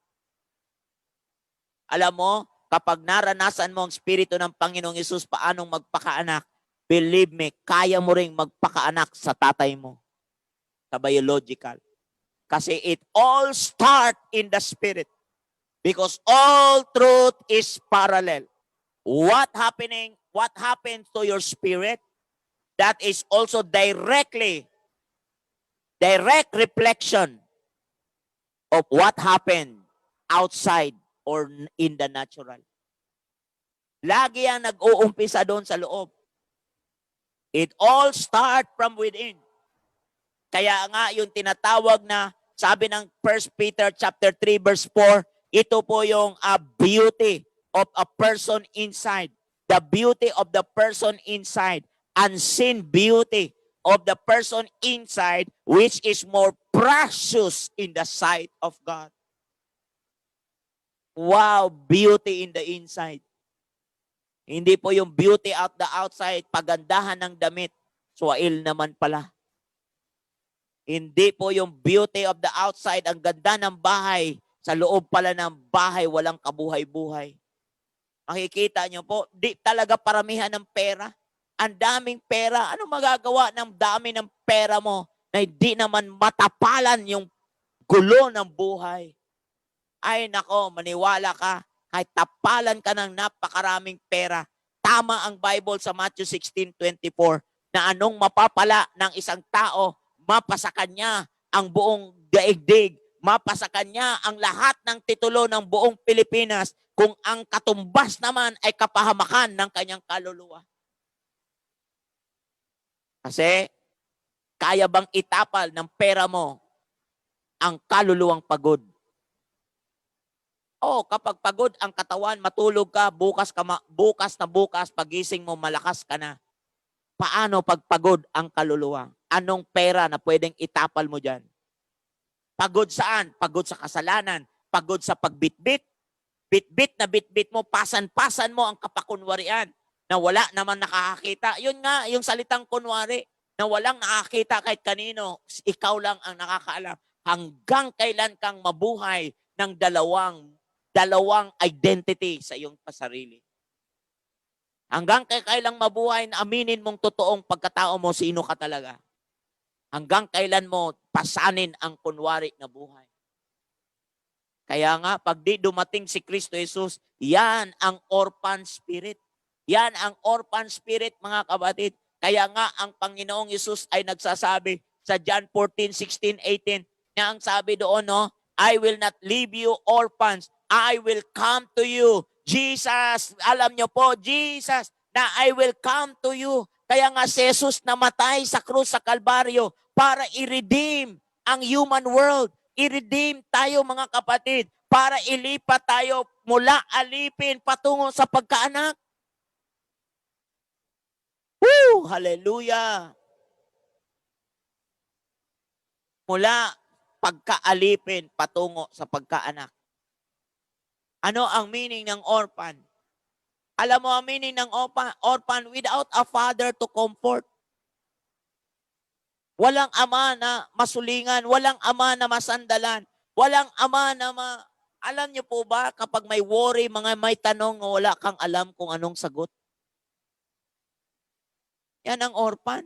[SPEAKER 3] Alam mo, kapag naranasan mo ang spirito ng Panginoong Yesus paanong magpakaanak, believe me, kaya mo ring magpakaanak sa tatay mo, sa biological. Kasi it all start in the spirit. Because all truth is parallel. What happens to your spirit, that is also direct reflection of what happened outside or in the natural. Lagi yan nag-uumpisa doon sa loob. It all start from within. Kaya nga yung tinatawag na, sabi ng 1 Peter chapter 3 verse 4, ito po yung beauty of a person inside. The beauty of the person inside. Unseen beauty of the person inside, which is more precious in the sight of God. Wow, beauty in the inside. Hindi po yung beauty out the outside, pagandahan ng damit. Swail naman pala. Hindi po yung beauty of the outside, ang ganda ng bahay, sa loob pala ng bahay, walang kabuhay-buhay. Makikita nyo po, di talaga paramihan ng pera. Ang daming pera. Ano magagawa ng dami ng pera mo na hindi naman matapalan yung gulo ng buhay? Ay nako, maniwala ka. Kahit tapalan ka ng napakaraming pera. Tama ang Bible sa Matthew 16:24 na anong mapapala ng isang tao, mapasa kanya ang buong daigdig. Mapasa kanya ang lahat ng titulo ng buong Pilipinas kung ang katumbas naman ay kapahamakan ng kanyang kaluluwa. Kasi, kaya bang itapal ng pera mo ang kaluluwang pagod? Kapag pagod ang katawan, matulog ka, bukas na bukas, pagising mo, malakas ka na. Paano pag pagod ang kaluluwa? Anong pera na pwedeng itapal mo dyan? Pagod saan? Pagod sa kasalanan. Pagod sa pagbitbit. Bitbit mo, pasan-pasan mo ang kapakunwarian na wala naman nakakakita. Yun nga, yung salitang kunwari, na walang nakakita kahit kanino, ikaw lang ang nakakaalam. Hanggang kailan kang mabuhay ng dalawang identity sa iyong pasarili. Hanggang kailan mabuhay na aminin mong totoong pagkatao mo, sino ka talaga. Hanggang kailan mo pasanin ang kunwari na buhay. Kaya nga, pag di dumating si Kristo Jesus, yan ang orphan spirit. Yan ang orphan spirit, mga kapatid. Kaya nga, ang Panginoong Jesus ay nagsasabi sa John 14:16-18, na ang sabi doon, no, I will not leave you orphans. I will come to you. Jesus, alam nyo po, Jesus, na I will come to you. Kaya nga si Jesus namatay sa krus sa Kalbaryo para i-redeem ang human world. I-redeem tayo, mga kapatid, para ilipat tayo mula alipin patungo sa pagkaanak. Woo! Hallelujah! Mula pagkaalipin patungo sa pagkaanak. Ano ang meaning ng orphan? Alam mo ang meaning ng orphan? Without a father to comfort. Walang ama na masulingan, walang ama na masandalan, walang ama na Alam niyo po ba, kapag may worry, may tanong, wala kang alam kung anong sagot? Yan ang orphan.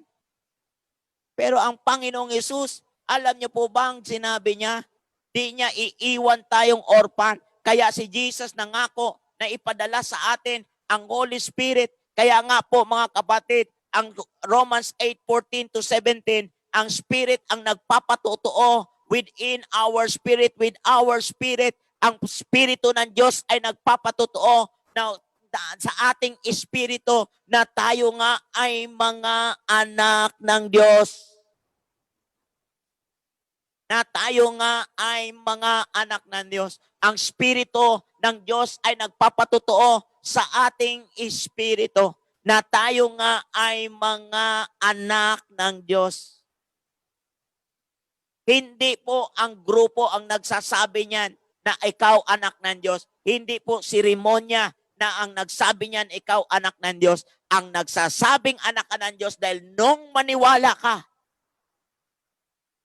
[SPEAKER 3] Pero ang Panginoong Yesus, alam niyo po ba ang sinabi niya? Di niya iiwan tayong orphan. Kaya si Jesus nangako na ipadala sa atin ang Holy Spirit. Kaya nga po, mga kapatid, ang Romans 8:14 to 17, ang Spirit ang nagpapatotoo within our spirit, with our spirit. Ang Espiritu ng Diyos ay nagpapatotoo na sa ating espiritu na tayo nga ay mga anak ng Diyos. Na tayo nga ay mga anak ng Diyos. Ang Espiritu ng Diyos ay nagpapatotoo sa ating espiritu na tayo nga ay mga anak ng Diyos. Hindi po ang grupo ang nagsasabi niyan na ikaw anak ng Diyos. Hindi po seremonya na ang nagsabi niyan ikaw anak ng Diyos. Ang nagsasabing anak ka ng Diyos dahil nung maniwala ka,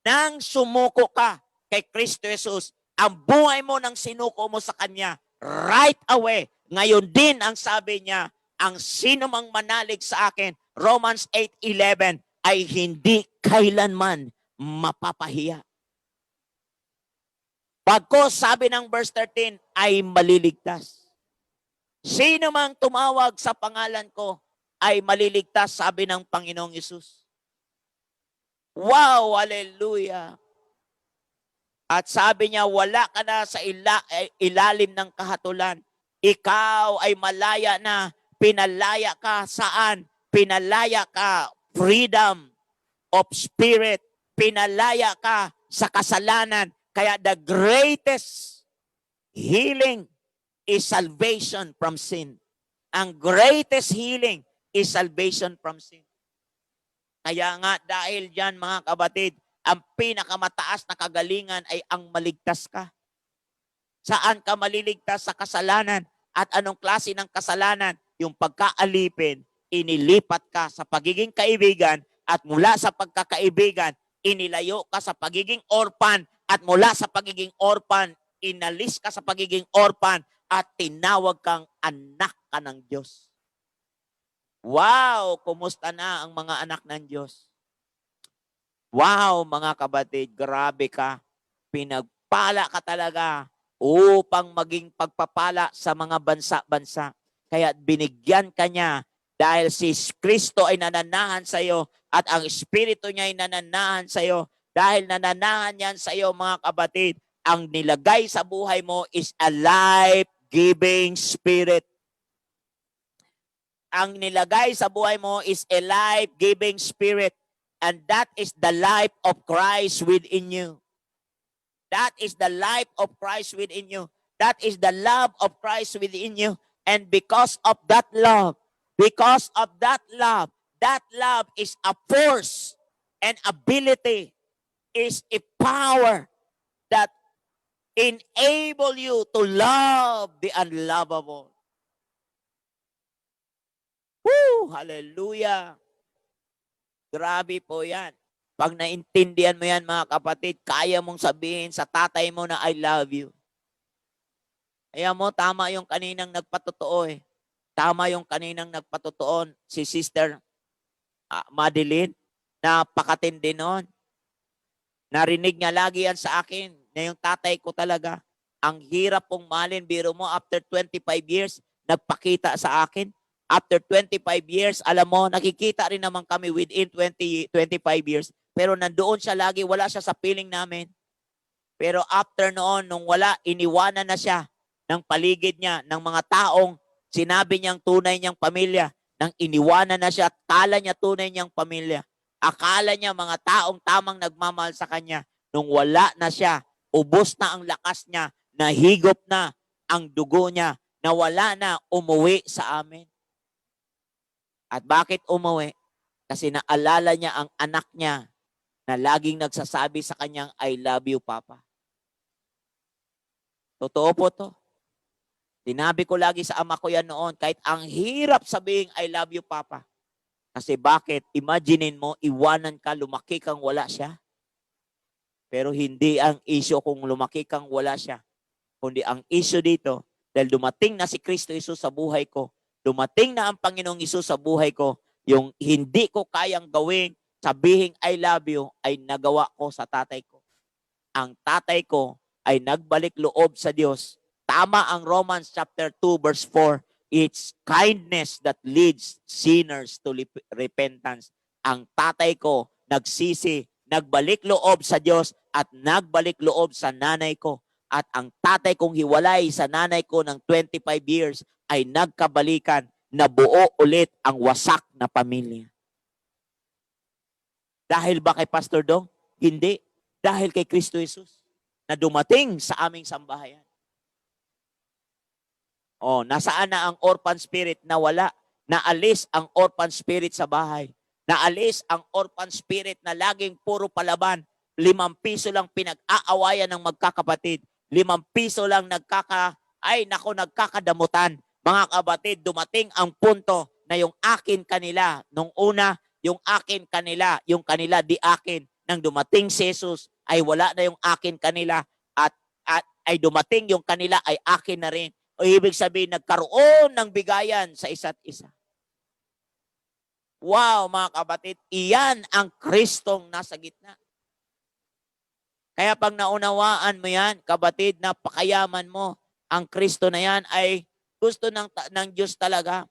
[SPEAKER 3] nang sumuko ka kay Kristo Jesus, ang buhay mo nang sinuko mo sa Kanya, right away, ngayon din ang sabi niya, ang sino mang manalig sa akin, Romans 8:11, ay hindi kailanman mapapahiya. Pagko sabi ng verse 13, ay maliligtas. Sino mang tumawag sa pangalan ko, ay maliligtas, sabi ng Panginoong Hesus. Wow, hallelujah. At sabi niya, wala ka na sa ilalim ng kahatulan. Ikaw ay malaya na. Pinalaya ka saan? Pinalaya ka, freedom of spirit. Pinalaya ka sa kasalanan. Kaya the greatest healing is salvation from sin. Ang greatest healing is salvation from sin. Kaya nga dahil dyan mga kabatid, ang pinakamataas na kagalingan ay ang maligtas ka. Saan ka maliligtas? Sa kasalanan. At anong klase ng kasalanan? Yung pagkaalipin, inilipat ka sa pagiging kaibigan at mula sa pagkakaibigan, inilayo ka sa pagiging orphan at mula sa pagiging orphan, inalis ka sa pagiging orphan at tinawag kang anak ka ng Diyos. Wow! Kumusta na ang mga anak ng Diyos? Wow, mga kabatid, grabe ka. Pinagpala ka talaga upang maging pagpapala sa mga bansa-bansa. Kaya binigyan ka niya dahil si Kristo ay nananahan sa iyo at ang Espiritu niya ay nananahan sa iyo. Dahil nananahan yan sa iyo, mga kabatid, ang nilagay sa buhay mo is a life-giving spirit. Ang nilagay sa buhay mo is a life-giving spirit. And that is the life of Christ within you. That is the life of Christ within you. That is the love of Christ within you. And because of that love is a force and ability, is a power that enable you to love the unlovable. Woo! Hallelujah! Grabe po yan. Pag naintindihan mo yan, mga kapatid, kaya mong sabihin sa tatay mo na I love you. Kaya mo, tama yung kaninang nagpatotoo eh. Tama yung kaninang nagpatotoo, si Sister Madeline, napakatindi noon. Narinig niya lagi yan sa akin, na yung tatay ko talaga, ang hirap pong mahalin. Biro mo, after 25 years, nagpakita sa akin. After 25 years, alam mo, nakikita rin naman kami within 25 years. Pero nandoon siya lagi, wala siya sa piling namin. Pero after noon, nung wala, iniwanan na siya ng paligid niya, ng mga taong sinabi niyang tunay niyang pamilya, nang iniwanan na siya, akala niya tunay niyang pamilya. Akala niya mga taong tamang nagmamahal sa kanya. Nung wala na siya, ubos na ang lakas niya, nahigop na ang dugo niya, nawala na, umuwi sa amin. At bakit umuwi? Kasi naalala niya ang anak niya na laging nagsasabi sa kanyang, I love you, Papa. Totoo po to. Sinabi ko lagi sa ama ko yan noon, kahit ang hirap sabihin, I love you, Papa. Kasi bakit? Imaginein mo, iwanan ka, lumaki kang wala siya. Pero hindi ang issue kung lumaki kang wala siya. Kundi ang issue dito, dahil dumating na si Kristo Jesus sa buhay ko, dumating na ang Panginoong Hesus sa buhay ko, yung hindi ko kayang gawin, sabihin I love you, ay nagawa ko sa tatay ko. Ang tatay ko ay nagbalik loob sa Diyos. Tama ang Romans chapter 2 verse 4. It's kindness that leads sinners to repentance. Ang tatay ko nagsisi, nagbalik loob sa Diyos at nagbalik loob sa nanay ko. At ang tatay kong hiwalay sa nanay ko ng 25 years ay nagkabalikan, nabuo ulit ang wasak na pamilya. Dahil ba kay Pastor Dong? Hindi. Dahil kay Kristo Jesus na dumating sa aming sambahayan. Nasaan na ang orphan spirit? Nawala. Naalis ang orphan spirit sa bahay. Naalis ang orphan spirit na laging puro palaban. 5 piso lang pinag-aawayan ng magkakapatid. 5 piso lang nagkakadamutan. Mga kapatid, dumating ang punto na yung akin kanila, nung una, yung akin kanila, yung kanila di akin. Nang dumating si Jesus, ay wala na yung akin kanila at ay dumating yung kanila ay akin na rin. O ibig sabihin, nagkaroon ng bigayan sa isa't isa. Wow, mga kapatid, iyan ang Kristong nasa gitna. Kaya pag naunawaan mo yan, kapatid, napakayaman mo, ang Kristo na yan ay gusto ng Diyos talaga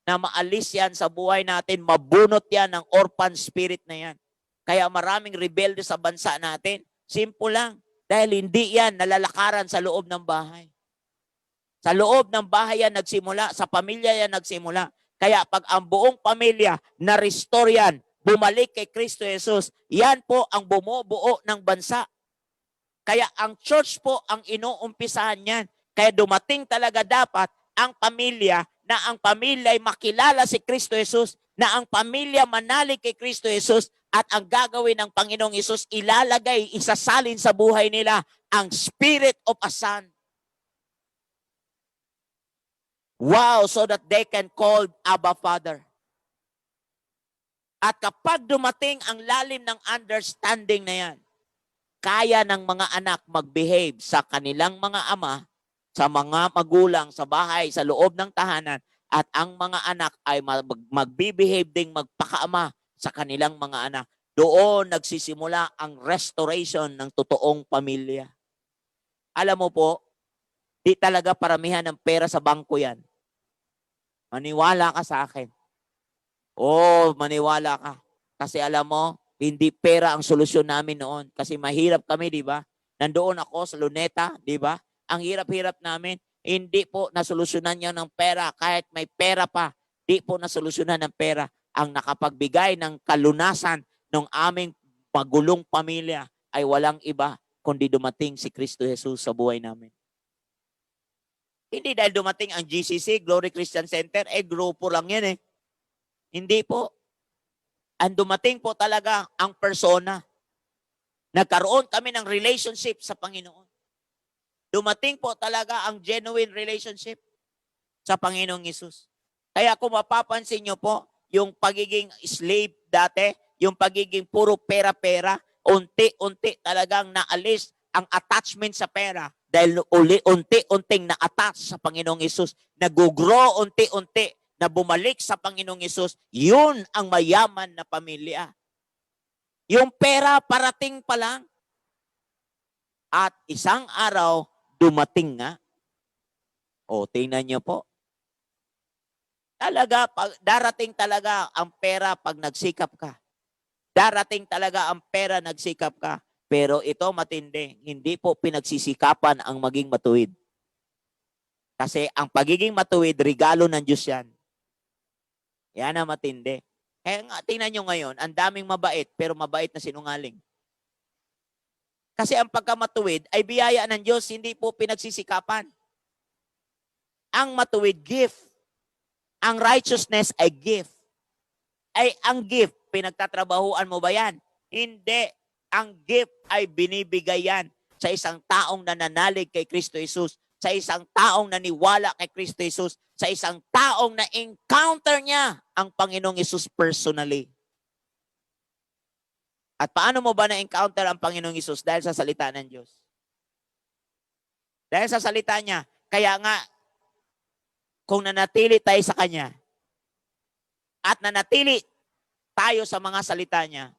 [SPEAKER 3] na maalis yan sa buhay natin, mabunot yan ng orphan spirit na yan. Kaya maraming rebelde sa bansa natin. Simple lang. Dahil hindi yan nalalakaran sa loob ng bahay. Sa loob ng bahay yan nagsimula. Sa pamilya yan nagsimula. Kaya pag ang buong pamilya na-restore yan, bumalik kay Kristo Jesus, yan po ang bumubuo ng bansa. Kaya ang church po ang inuumpisahan yan. Kaya dumating talaga dapat ang pamilya na ang pamilya ay makilala si Kristo Jesus, na ang pamilya manalig kay Kristo Jesus, at ang gagawin ng Panginoong Hesus, ilalagay, isasalin sa buhay nila ang spirit of a son. Wow, so that they can call Abba Father. At kapag dumating ang lalim ng understanding na yan, kaya ng mga anak mag-behave sa kanilang mga ama, sa mga magulang, sa bahay, sa loob ng tahanan, at ang mga anak ay mag-behave ding magpakaama sa kanilang mga anak. Doon nagsisimula ang restoration ng totoong pamilya. Alam mo po, di talaga paramihan ng pera sa bangko yan. Maniwala ka sa akin. Maniwala ka. Kasi alam mo, hindi pera ang solusyon namin noon. Kasi mahirap kami, di ba? Nandoon ako sa Luneta, di ba? Ang hirap-hirap namin, hindi po nasolusyonan niya ng pera. Kahit may pera pa, di po nasolusyonan ng pera. Ang nakapagbigay ng kalunasan ng aming magulong pamilya ay walang iba kundi dumating si Kristo Jesus sa buhay namin. Hindi dahil dumating ang GCC, Glory Christian Center, grupo lang yan eh. Hindi po. Ang dumating po talaga ang persona. Nagkaroon kami ng relationship sa Panginoon. Dumating po talaga ang genuine relationship sa Panginoong Hesus. Kaya kung mapapansin nyo po, yung pagiging slave dati, yung pagiging puro pera-pera, unti-unti talagang naalis ang attachment sa pera dahil unti-unting na-attach sa Panginoong Hesus. Nag-grow unti-unti na bumalik sa Panginoong Hesus. Yun ang mayaman na pamilya. Yung pera parating pa lang. At isang araw, dumating nga. Tingnan nyo po. Darating talaga ang pera pag nagsikap ka. Darating talaga ang pera nagsikap ka. Pero ito matindi, hindi po pinagsisikapan ang maging matuwid. Kasi ang pagiging matuwid, regalo ng Diyos yan. Yan ang matindi. Kaya nga, tingnan nyo ngayon, ang daming mabait, pero mabait na sinungaling. Kasi ang pagkamatuwid ay biyaya ng Diyos, hindi po pinagsisikapan. Ang matuwid, gift. Ang righteousness ay gift. Ay ang gift, pinagtatrabahuan mo ba yan? Hindi. Ang gift ay binibigay yan sa isang taong nananalig kay Kristo Jesus, sa isang taong naniwala kay Kristo Jesus, sa isang taong na-encounter niya ang Panginoong Hesus personally. At paano mo ba na-encounter ang Panginoong Hesus? Dahil sa salita ng Diyos. Dahil sa salita niya. Kaya nga, kung nanatili tayo sa Kanya, at nanatili tayo sa mga salita niya,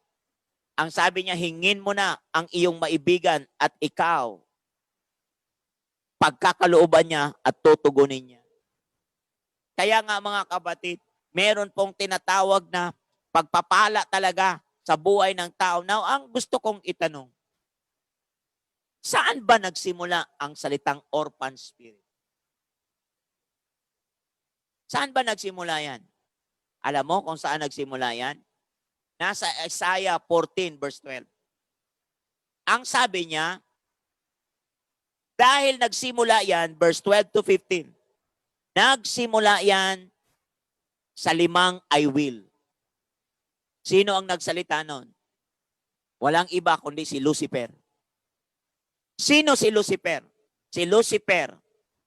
[SPEAKER 3] ang sabi niya, hingin mo na ang iyong maibigan at ikaw, pagkakalooban niya at tutugunin niya. Kaya nga mga kapatid, meron pong tinatawag na pagpapala talaga sa buhay ng tao. Now, ang gusto kong itanong, saan ba nagsimula ang salitang orphan spirit? Saan ba nagsimula yan? Alam mo kung saan nagsimula yan? Nasa Isaiah 14 verse 12. Ang sabi niya, dahil nagsimula yan, verse 12 to 15, nagsimula yan sa 5 I will. Sino ang nagsalita nun? Walang iba kundi si Lucifer. Sino si Lucifer? Si Lucifer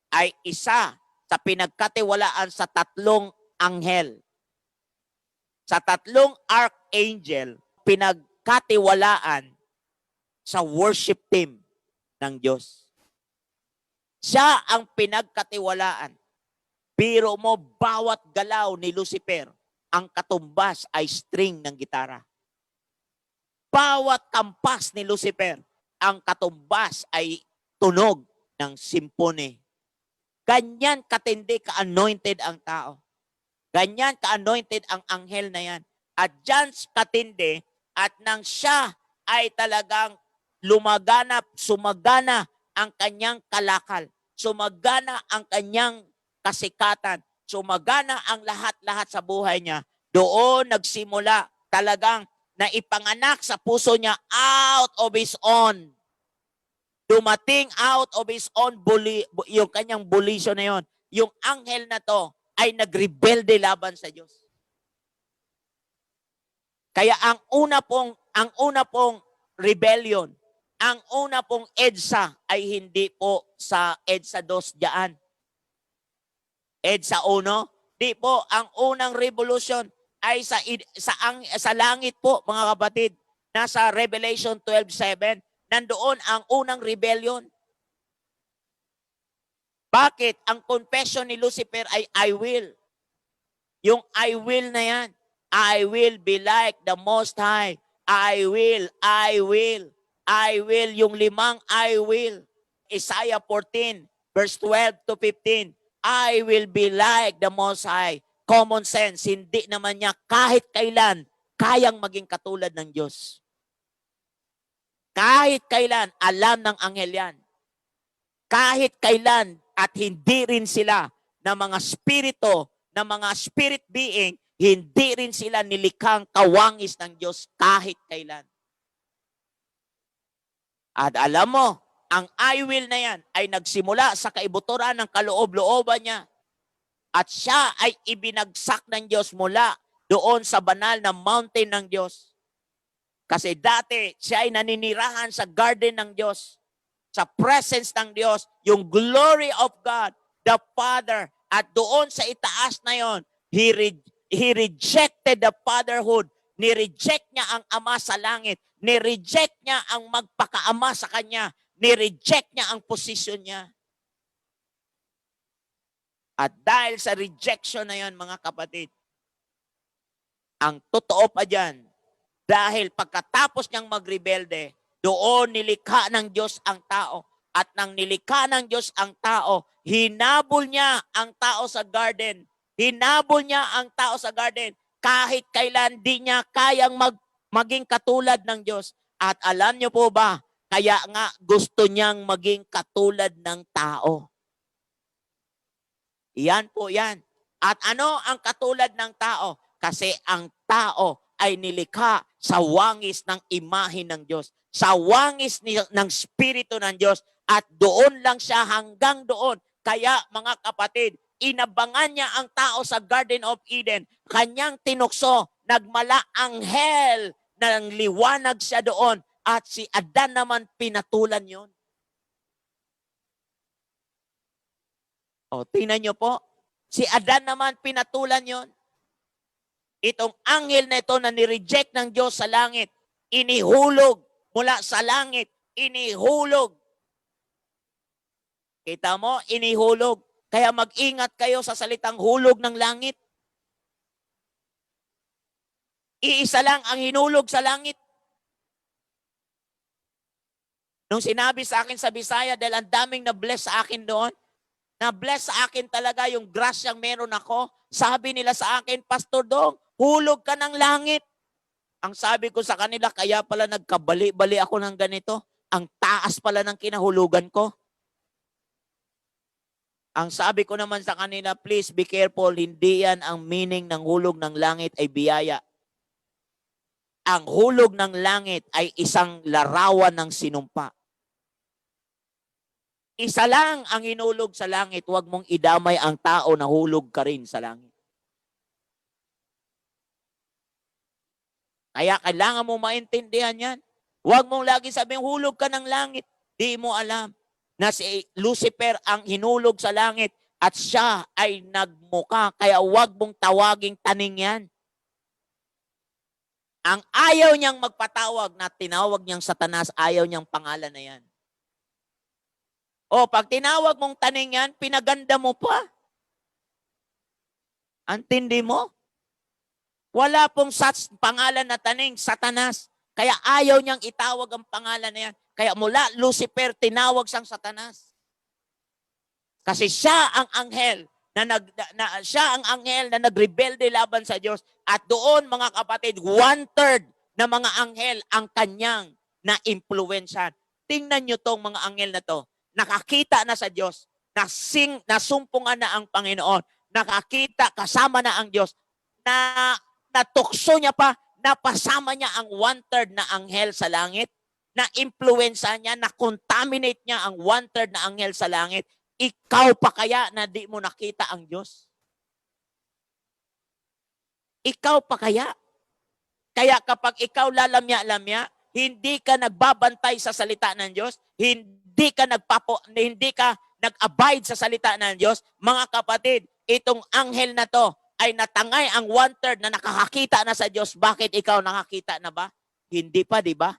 [SPEAKER 3] ay isa sa pinagkatiwalaan sa 3 anghel. Sa 3 archangel, pinagkatiwalaan sa worship team ng Diyos. Siya ang pinagkatiwalaan. Biro mo, bawat galaw ni Lucifer, ang katumbas ay string ng gitara. Bawat kampas ni Lucifer, ang katumbas ay tunog ng symphony. Ganyan katindi ka-anointed ang tao. Ganyan ka-anointed ang anghel na yan. At dyan katindi, at nang siya ay talagang sumagana ang kanyang kalakal. Sumagana ang kanyang kasikatan. Sumagana ang lahat-lahat sa buhay niya. Doon nagsimula talagang naipanganak sa puso niya out of his own. Dumating out of his own yung kanyang volition na yon. Yung anghel na to ay nagrebelde laban sa Diyos. Kaya ang una pong rebellion, ang una pong EDSA ay hindi po sa EDSA 2 diyan. EDSA 1, di po, ang unang revolution ay sa langit po, mga kapatid. Nasa Revelation 12:7, nandoon ang unang rebellion. Bakit? Ang confession ni Lucifer ay I will. Yung I will na yan. I will be like the Most High. I will. Yung 5 I will. Isaiah 14, verse 12 to 15. I will be like the Most High. Common sense, hindi naman niya kahit kailan kayang maging katulad ng Diyos. Kahit kailan, alam ng anghel yan. Kahit kailan, at hindi rin sila na mga spirito, na mga spirit being, hindi rin sila nilikhang kawangis ng Diyos kahit kailan. At alam mo, ang I will na yan ay nagsimula sa kaibuturan ng kaloob-looban niya. At siya ay ibinagsak ng Diyos mula doon sa banal na mountain ng Diyos. Kasi dati, siya ay naninirahan sa garden ng Diyos. Sa presence ng Diyos, yung glory of God, the Father, at doon sa itaas na yon, he rejected the fatherhood. Ni-reject niya ang Ama sa langit. Ni-reject niya ang magpakaama sa Kanya. Ni-reject niya ang posisyon niya. At dahil sa rejection na yon, mga kapatid, ang totoo pa dyan, dahil pagkatapos niyang magrebelde, doon nilikha ng Diyos ang tao. At nang nilikha ng Diyos ang tao, hinabol niya ang tao sa garden. Hinabol niya ang tao sa garden. Kahit kailan di niya kayang maging katulad ng Diyos. At alam niyo po ba, kaya nga gusto niyang maging katulad ng tao. Yan po yan. At ano ang katulad ng tao? Kasi ang tao ay nilikha sa wangis ng imahe ng Diyos. Sa wangis ng Espiritu ng Diyos. At doon lang siya hanggang doon. Kaya mga kapatid, inabangan niya ang tao sa Garden of Eden. Kanyang tinukso, nagmala anghel ng liwanag siya doon. At si Adan naman pinatulan yon. O, tingnan niyo po. Si Adan naman pinatulan yon. Itong anghel na ito na nireject ng Diyos sa langit, inihulog mula sa langit, inihulog. Kita mo, inihulog. Kaya mag-ingat kayo sa salitang hulog ng langit. Iisa lang ang hinulog sa langit. Nung sinabi sa akin sa Bisaya, dahil ang daming na-bless sa akin doon, Na-bless sa akin talaga yung grasyang meron ako. Sabi nila sa akin, Pastor Dong, hulog ka ng langit. Ang sabi ko sa kanila, kaya pala nagkabali-bali ako ng ganito. Ang taas pala ng kinahulugan ko. Ang sabi ko naman sa kanila, please be careful, hindi yan ang meaning ng hulog ng langit ay biyaya. Ang hulog ng langit ay isang larawan ng sinumpa. Isa lang ang hinulog sa langit, huwag mong idamay ang tao na hulog ka rin sa langit. Kaya kailangan mo maintindihan yan. Huwag mong lagi sabing hulog ka ng langit. Di mo alam na si Lucifer ang hinulog sa langit at siya ay nagmuka. Kaya huwag mong tawaging taning yan. Ang ayaw niyang magpatawag na tinawag niyang Satanas, ayaw niyang pangalan na yan. O, pag tinawag mong taning yan, pinaganda mo pa. Antindi mo? Wala pong pangalan na taning, Satanas. Kaya ayaw niyang itawag ang pangalan na yan. Kaya mula Lucifer, tinawag siyang Satanas. Kasi siya ang anghel siya ang anghel na nagrebelde laban sa Diyos. At doon, mga kapatid, 1/3 na mga anghel ang kanyang na-impluensyahan. Tingnan niyo tong mga anghel na to. Nakakita na sa Diyos, nasumpungan na ang Panginoon, nakakita, kasama na ang Diyos, na natukso niya pa, napasama niya ang 1/3 na anghel sa langit, na-impluensya niya, na-contaminate niya ang 1/3 na anghel sa langit. Ikaw pa kaya na di mo nakita ang Diyos? Ikaw pa kaya? Kaya kapag ikaw lalamya-lamya, hindi ka nagbabantay sa salita ng Diyos, hindi ka nag-abide sa salita ng Diyos, mga kapatid, itong anghel na to ay natangay ang 1/3 na nakakakita na sa Diyos. Bakit ikaw nakakita na ba? Hindi pa, di ba?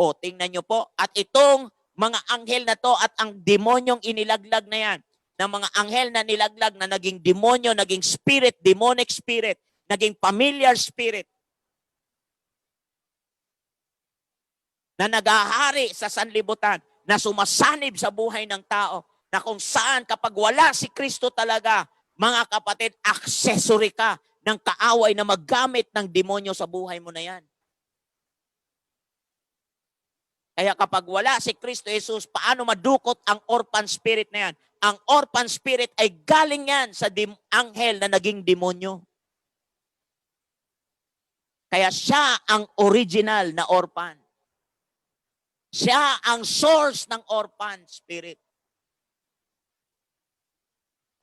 [SPEAKER 3] O, tingnan nyo po. At itong mga anghel na to at ang demonyong inilaglag na yan, na mga anghel na nilaglag na naging demonyo, naging spirit, demonic spirit, naging familiar spirit, na naghahari sa sanlibutan, na sumasanib sa buhay ng tao, na kung saan kapag wala si Kristo talaga, mga kapatid, accessory ka ng kaaway na maggamit ng demonyo sa buhay mo na yan. Kaya kapag wala si Kristo Jesus, paano madukot ang orphan spirit na yan? Ang orphan spirit ay galing yan sa anghel na naging demonyo. Kaya siya ang original na orphan. Siya ang source ng orphan spirit.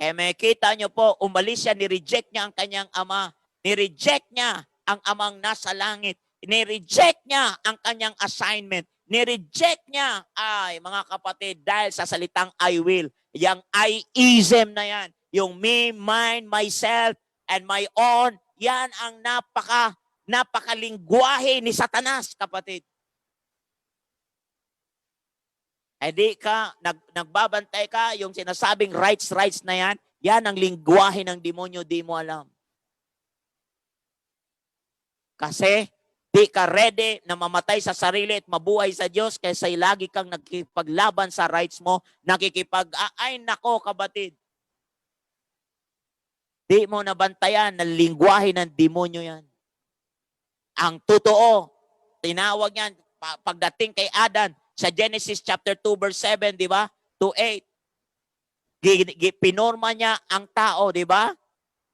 [SPEAKER 3] Eh may kita nyo po, umalis siya, nireject niya ang kanyang ama. Nireject niya ang amang nasa langit. Nireject niya ang kanyang assignment. Nireject niya, ay mga kapatid, dahil sa salitang I will. Yang I-ism na yan. Yung me, mine, myself, and my own. Yan ang napakalingwahe ni Satanas, kapatid. Eh di ka, nagbabantay ka, yung sinasabing rights na yan, yan ang lingwahe ng demonyo, di mo alam. Kasi, di ka ready na mamatay sa sarili at mabuhay sa Diyos kaysa lagi kang nakikipaglaban sa rights mo, ay nako kapatid. Di mo nabantayan na lingwahe ng demonyo yan. Ang totoo, tinawag yan, pagdating kay Adan, sa Genesis chapter 2 verse 7, di ba? To 8. Pinorma niya ang tao, di ba?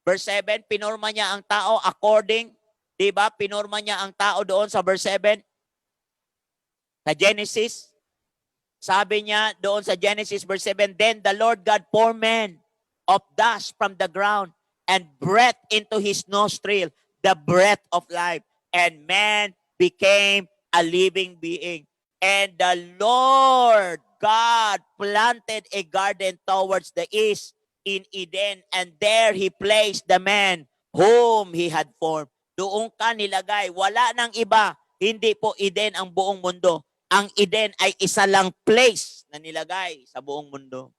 [SPEAKER 3] Verse 7, pinorma niya ang tao according, di ba? Pinorma niya ang tao doon sa verse 7. Sa Genesis, sabi niya doon sa Genesis verse 7, then the Lord God formed man of dust from the ground and breathed into his nostril the breath of life, and man became a living being. And the Lord God planted a garden towards the east in Eden, and there He placed the man whom He had formed. Doon ka nilagay. Wala nang iba. Hindi po Eden ang buong mundo. Ang Eden ay isa lang place na nilagay sa buong mundo.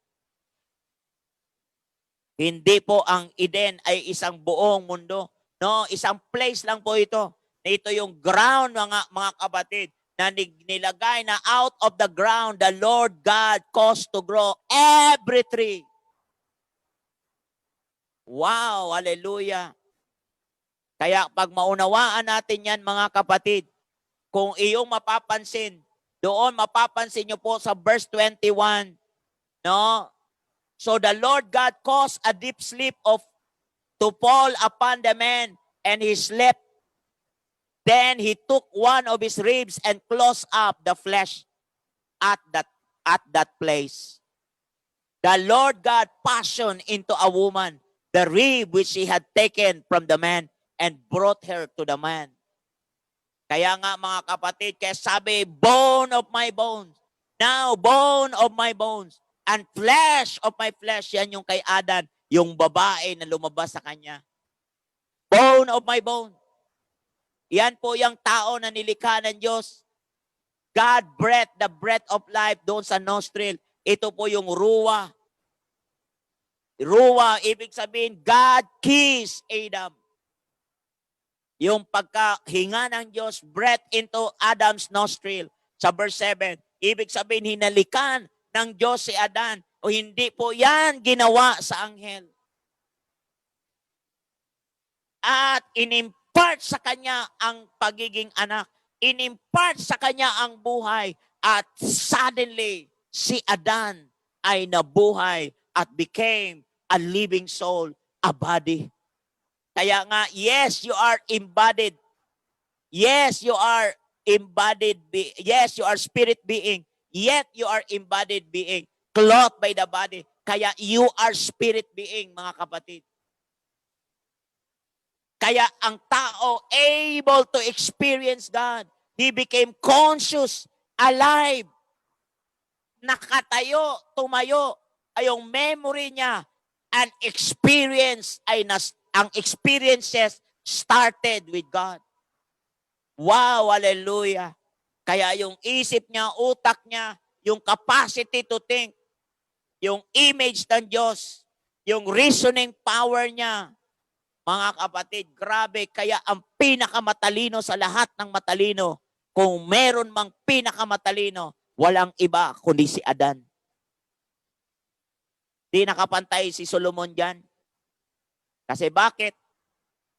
[SPEAKER 3] Hindi po ang Eden ay isang buong mundo. No, isang place lang po ito. Ito yung ground, mga kapatid, na nilagay na out of the ground, the Lord God caused to grow every tree. Wow, hallelujah. Kaya pag maunawaan natin yan, mga kapatid, kung iyong mapapansin, doon mapapansin nyo po sa verse 21, no? So the Lord God caused a deep sleep to fall upon the man, and he slept. Then he took one of his ribs and closed up the flesh at that place. The Lord God fashioned into a woman the rib which he had taken from the man and brought her to the man. Kaya nga mga kapatid, kaya sabi, bone of my bones, now bone of my bones, and flesh of my flesh. Yan yung kay Adan, yung babae na lumabas sa kanya. Bone of my bone. Yan po yung tao na nilikha ng Diyos. God breath, the breath of life doon sa nostril. Ito po yung ruwa. Ruwa, ibig sabihin, God kissed Adam. Yung pagkahinga ng Diyos, breath into Adam's nostril. Sa verse 7, ibig sabihin, hinalikan ng Diyos si Adan. O hindi po yan ginawa sa anghel. At inimpart sa kanya ang pagiging anak. Inimpart sa kanya ang buhay. At suddenly, si Adan ay nabuhay at became a living soul, a body. Kaya nga, yes, you are embodied. Yes, you are embodied. Yes, you are spirit being. Yet, you are embodied being. Clothed by the body. Kaya you are spirit being, mga kapatid. Kaya ang tao able to experience God. He became conscious, alive, nakatayo, tumayo. Ay yung memory niya and experience ang experiences started with God. Wow, hallelujah. Kaya yung isip niya, utak niya, yung capacity to think, yung image ng Diyos, yung reasoning power niya, mga kapatid, grabe. Kaya ang pinakamatalino sa lahat ng matalino, kung meron mang pinakamatalino, walang iba kundi si Adan. Di nakapantay si Solomon dyan. Kasi bakit?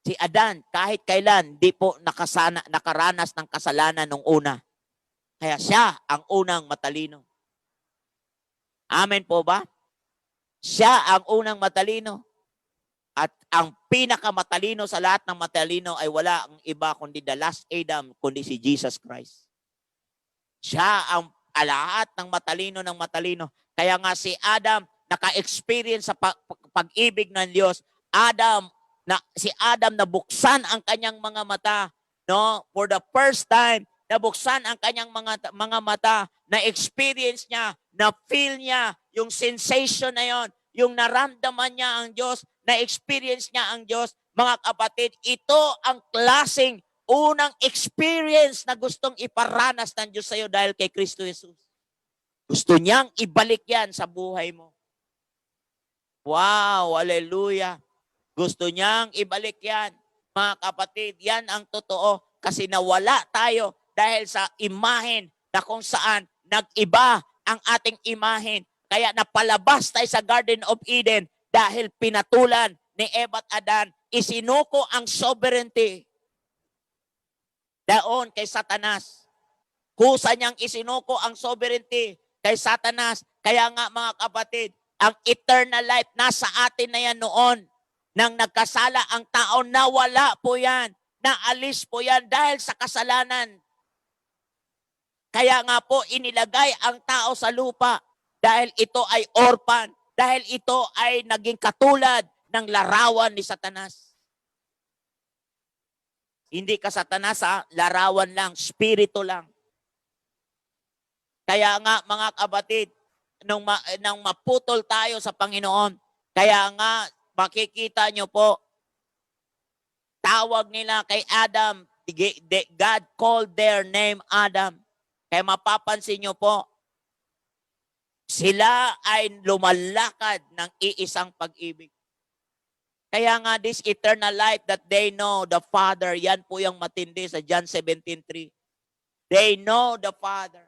[SPEAKER 3] Si Adan, kahit kailan, di po nakaranas ng kasalanan nung una. Kaya siya ang unang matalino. Amen po ba? Siya ang unang matalino. At ang pinakamatalino sa lahat ng matalino ay wala ang iba kundi the last Adam, kundi si Jesus Christ. Siya ang lahat ng matalino. Kaya nga si Adam, naka-experience sa pag-ibig ng Diyos. Si Adam nabuksan ang kanyang mga mata, no? For the first time, nabuksan ang kanyang mga mata, na-experience niya, na-feel niya yung sensation na yon, yung naramdaman niya ang Diyos, na-experience niya ang Diyos. Mga kapatid, ito ang klaseng unang experience na gustong iparanas ng Diyos sa iyo dahil kay Kristo Jesus. Gusto niyang ibalik yan sa buhay mo. Wow, hallelujah. Gusto niyang ibalik yan. Mga kapatid, yan ang totoo. Kasi nawala tayo dahil sa imahen na kung saan nag-iba ang ating imahen. Kaya napalabas tayo sa Garden of Eden dahil pinatulan ni Eva at Adan. Isinuko ang sovereignty daon kay Satanas. Kusa niyang isinuko ang sovereignty kay Satanas. Kaya nga mga kapatid, ang eternal life nasa atin na yan noon. Nang nagkasala ang tao, nawala po yan. Naalis po yan dahil sa kasalanan. Kaya nga po inilagay ang tao sa lupa dahil ito ay orphan. Dahil ito ay naging katulad ng larawan ni Satanas. Hindi ka Satanas, larawan lang, spirito lang. Kaya nga mga kapatid, nang maputol tayo sa Panginoon, kaya nga makikita nyo po, tawag nila kay Adam, God called their name Adam. Kaya mapapansin nyo po, sila ay lumalakad ng iisang pag-ibig. Kaya nga this eternal life that they know the Father, yan po yung matindi sa John 17:3. They know the Father.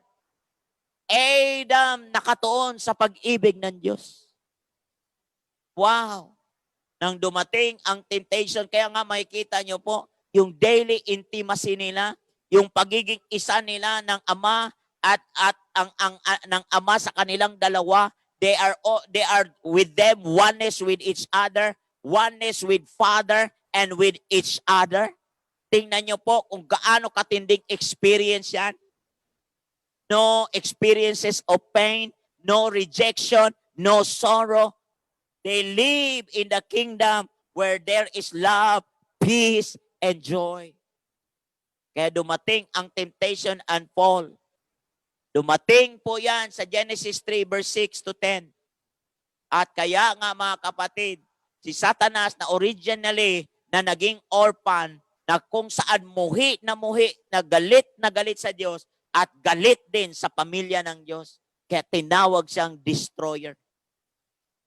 [SPEAKER 3] Adam nakatuon sa pag-ibig ng Diyos. Wow. nang dumating ang temptation. Kaya nga makikita nyo po, yung daily intimacy nila, yung pagiging isa nila ng ama at ng ama sa kanilang dalawa, they are with them, oneness with each other, oneness with Father and with each other. Tingnan nyo po kung gaano katinding experience yan. No experiences of pain, no rejection, no sorrow. They live in the kingdom where there is love, peace, and joy. Kaya dumating ang temptation and fall. Dumating po yan sa Genesis 3 verse 6 to 10. At kaya nga mga kapatid, si Satanas na originally na naging orphan, na kung saan muhi, na galit sa Diyos at galit din sa pamilya ng Diyos. Kaya tinawag siyang destroyer.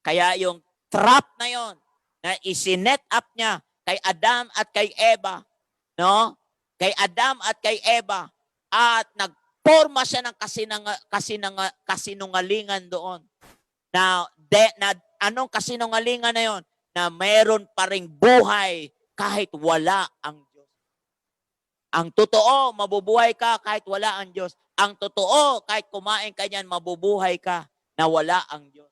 [SPEAKER 3] Kaya yung trap na yon na isinet up niya kay Adam at kay Eva, no? Kay Adam at kay Eva, at nagporma siya ng kasinungalingan doon. Now, anong kasinungalingan na yon? Na mayroon pa ring buhay kahit wala ang Diyos. Ang totoo, mabubuhay ka kahit wala ang Diyos. Ang totoo, kahit kumain ka niyan, mabubuhay ka na wala ang Diyos.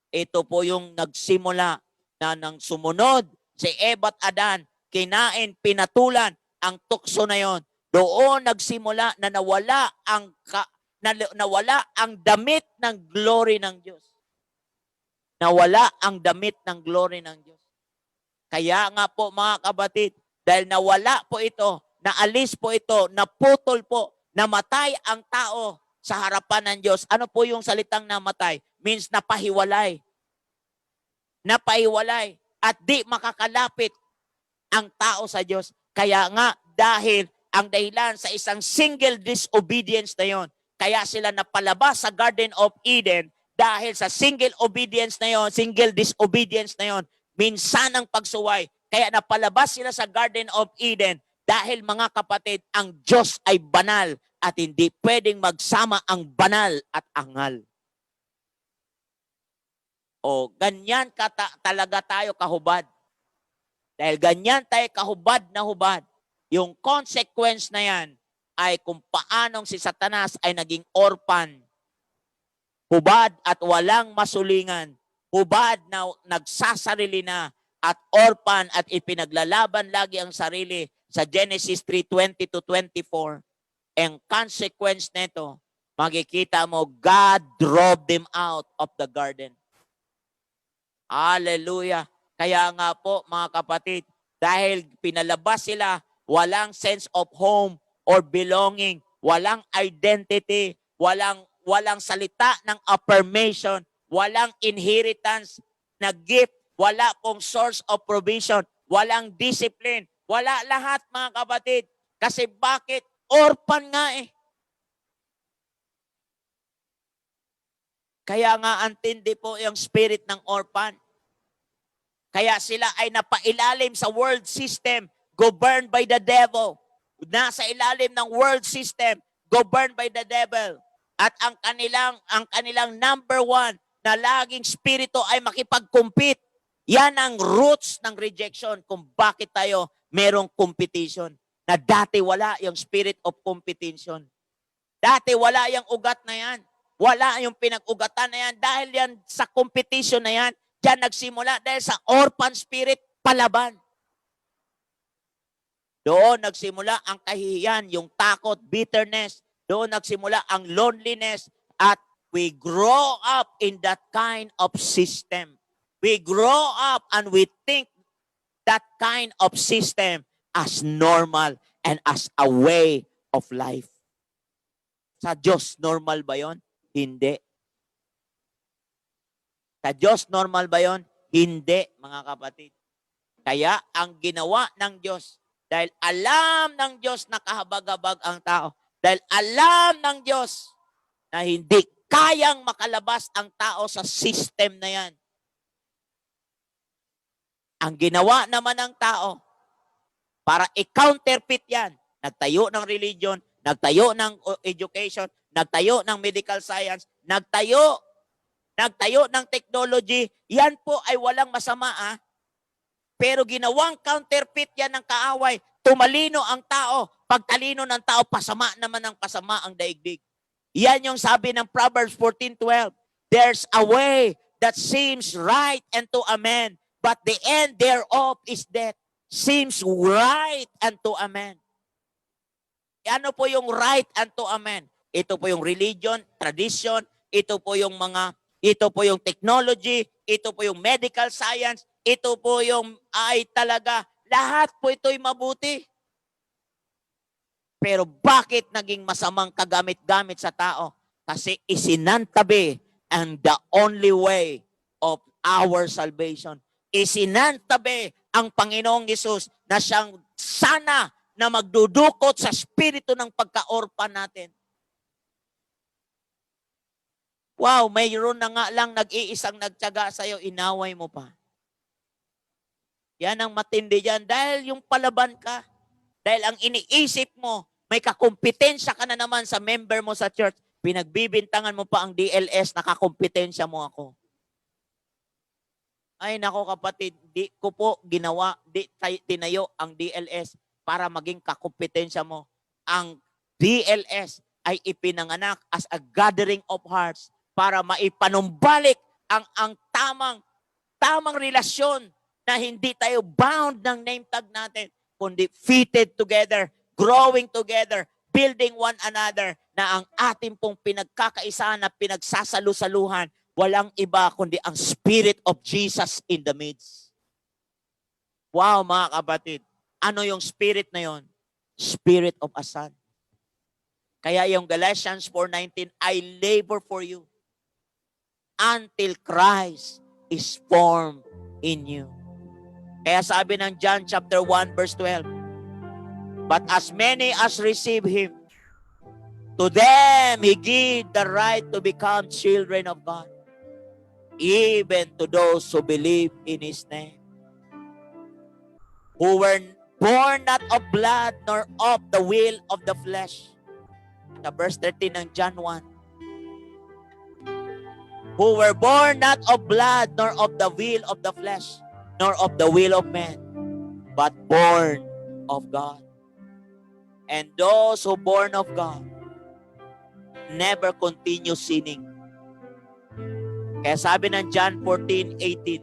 [SPEAKER 3] Ito po yung nagsimula na nang sumunod si Eva at Adan, kinain, pinatulan ang tukso na yon. Doon nagsimula na nawala ang damit ng glory ng Diyos. Nawala ang damit ng glory ng Diyos. Kaya nga po mga kapatid, dahil nawala po ito, naalis po ito, naputol po, namatay ang tao sa harapan ng Diyos. Ano po yung salitang namatay? Means napahiwalay. Napahiwalay. At di makakalapit ang tao sa Diyos. Kaya nga, dahil ang dahilan sa isang single disobedience na yon, kaya sila napalabas sa Garden of Eden dahil sa single obedience na yon, single disobedience na yon, minsan ang pagsuway. Kaya napalabas sila sa Garden of Eden dahil mga kapatid, ang Diyos ay banal at hindi pwedeng magsama ang banal at angal. O ganyan talaga tayo kahubad. Dahil ganyan tayo kahubad na hubad. Yung consequence na yan ay kung paanong si Satanas ay naging orphan. Hubad at walang masulingan. Hubad na nagsasarili na at orphan at ipinaglalaban lagi ang sarili sa Genesis 3:20 to 24. Ang consequence nito, makikita mo, God drove them out of the garden. Hallelujah. Kaya nga po mga kapatid, dahil pinalabas sila, walang sense of home or belonging, walang identity, walang salita ng affirmation, walang inheritance na gift, wala pong source of provision, walang discipline, wala lahat mga kapatid. Kasi bakit? Orphan nga eh. Kaya nga antindi po yung spirit ng orphan. Kaya sila ay napailalim sa world system, governed by the devil. Nasa ilalim ng world system, governed by the devil. At ang kanilang number one na laging spirito ay makipag-compete. Yan ang roots ng rejection kung bakit tayo merong competition. Na dati wala yung spirit of competition. Dati wala yung ugat na yan. Wala yung pinag-ugatan na yan. Dahil yan sa competition na yan, diyan nagsimula dahil sa orphan spirit palaban. Doon nagsimula ang kahihiyan, yung takot, bitterness. Doon nagsimula ang loneliness at we grow up in that kind of system. We grow up and we think that kind of system as normal and as a way of life. Sa Diyos, normal ba yon? Hindi. Sa Diyos, normal ba yon? Hindi, mga kapatid. Kaya ang ginawa ng Diyos, dahil alam ng Diyos na kahabag-habag ang tao, dahil alam ng Diyos na hindi kayang makalabas ang tao sa system na yan. Ang ginawa naman ng tao, para i-counterfeit yan, nagtayo ng religion, nagtayo ng education, nagtayo ng medical science, nagtayo ng technology, yan po ay walang masama. Pero ginawang counterfeit yan ng kaaway. Tumalino ang tao. Pagtalino ng tao, pasama naman ang pasama ang daigdig. Yan yung sabi ng Proverbs 14:12. There's a way that seems right unto a man, but the end thereof is death. Seems right unto a man. Ano po yung right unto a man? Ito po yung religion, tradition, ito po yung technology, ito po yung medical science, ito po yung talaga, lahat po ito'y mabuti. Pero bakit naging masamang kagamit-gamit sa tao? Kasi isinantabi ang the only way of our salvation. Isinantabi ang Panginoong Hesus na siyang sana na magdudukot sa spirito ng pagka-orphan natin. Wow, mayroon na nga lang nag-iisang nagtiyaga sa'yo, inaway mo pa. Yan ang matindi dyan. Dahil yung palaban ka, dahil ang iniisip mo, may kakumpetensya ka na naman sa member mo sa church, pinagbibintangan mo pa ang DLS, nakakumpetensya mo ako. Ay nako kapatid, di ko po tinayo ang DLS para maging kakumpetensya mo. Ang DLS ay ipinanganak as a gathering of hearts para maipanumbalik ang tamang relasyon na hindi tayo bound ng name tag natin, kundi fitted together, growing together, building one another, na ang ating pong pinagkakaisahan na pinagsasalu-saluhan, walang iba kundi ang Spirit of Jesus in the midst. Wow, mga kapatid. Ano yung Spirit na yon? Spirit of a Son. Kaya yung Galatians 4:19, I labor for you until Christ is formed in you. Kaya sabi ng John chapter 1 verse 12, but as many as receive Him, to them He gave the right to become children of God, even to those who believe in His name, who were born not of blood, nor of the will of the flesh. Sa verse 13 ng John 1, who were born not of blood, nor of the will of the flesh, nor of the will of man, but born of God. And those who born of God never continue sinning. Kaya sabi ng John 14:18,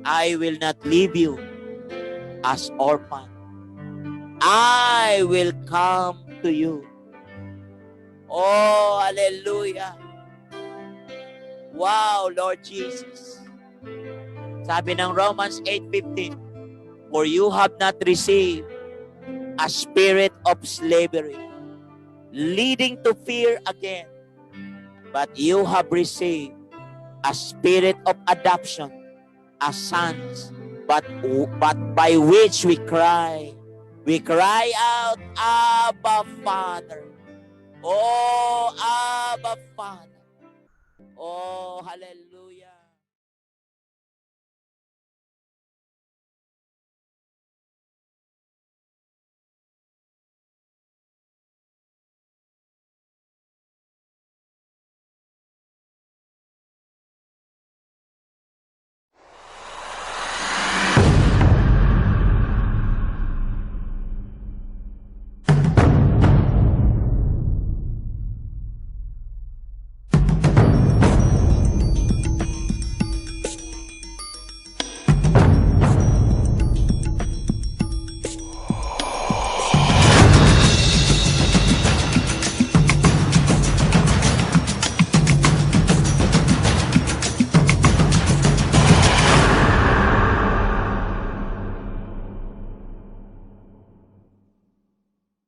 [SPEAKER 3] I will not leave you as orphan. I will come to you. Oh, hallelujah. Wow, Lord Jesus. Sabi ng Romans 8:15, for you have not received a spirit of slavery, leading to fear again, but you have received a spirit of adoption as sons, but by which we cry out, Abba, Father. Oh, Abba, Father. Oh, hallelujah.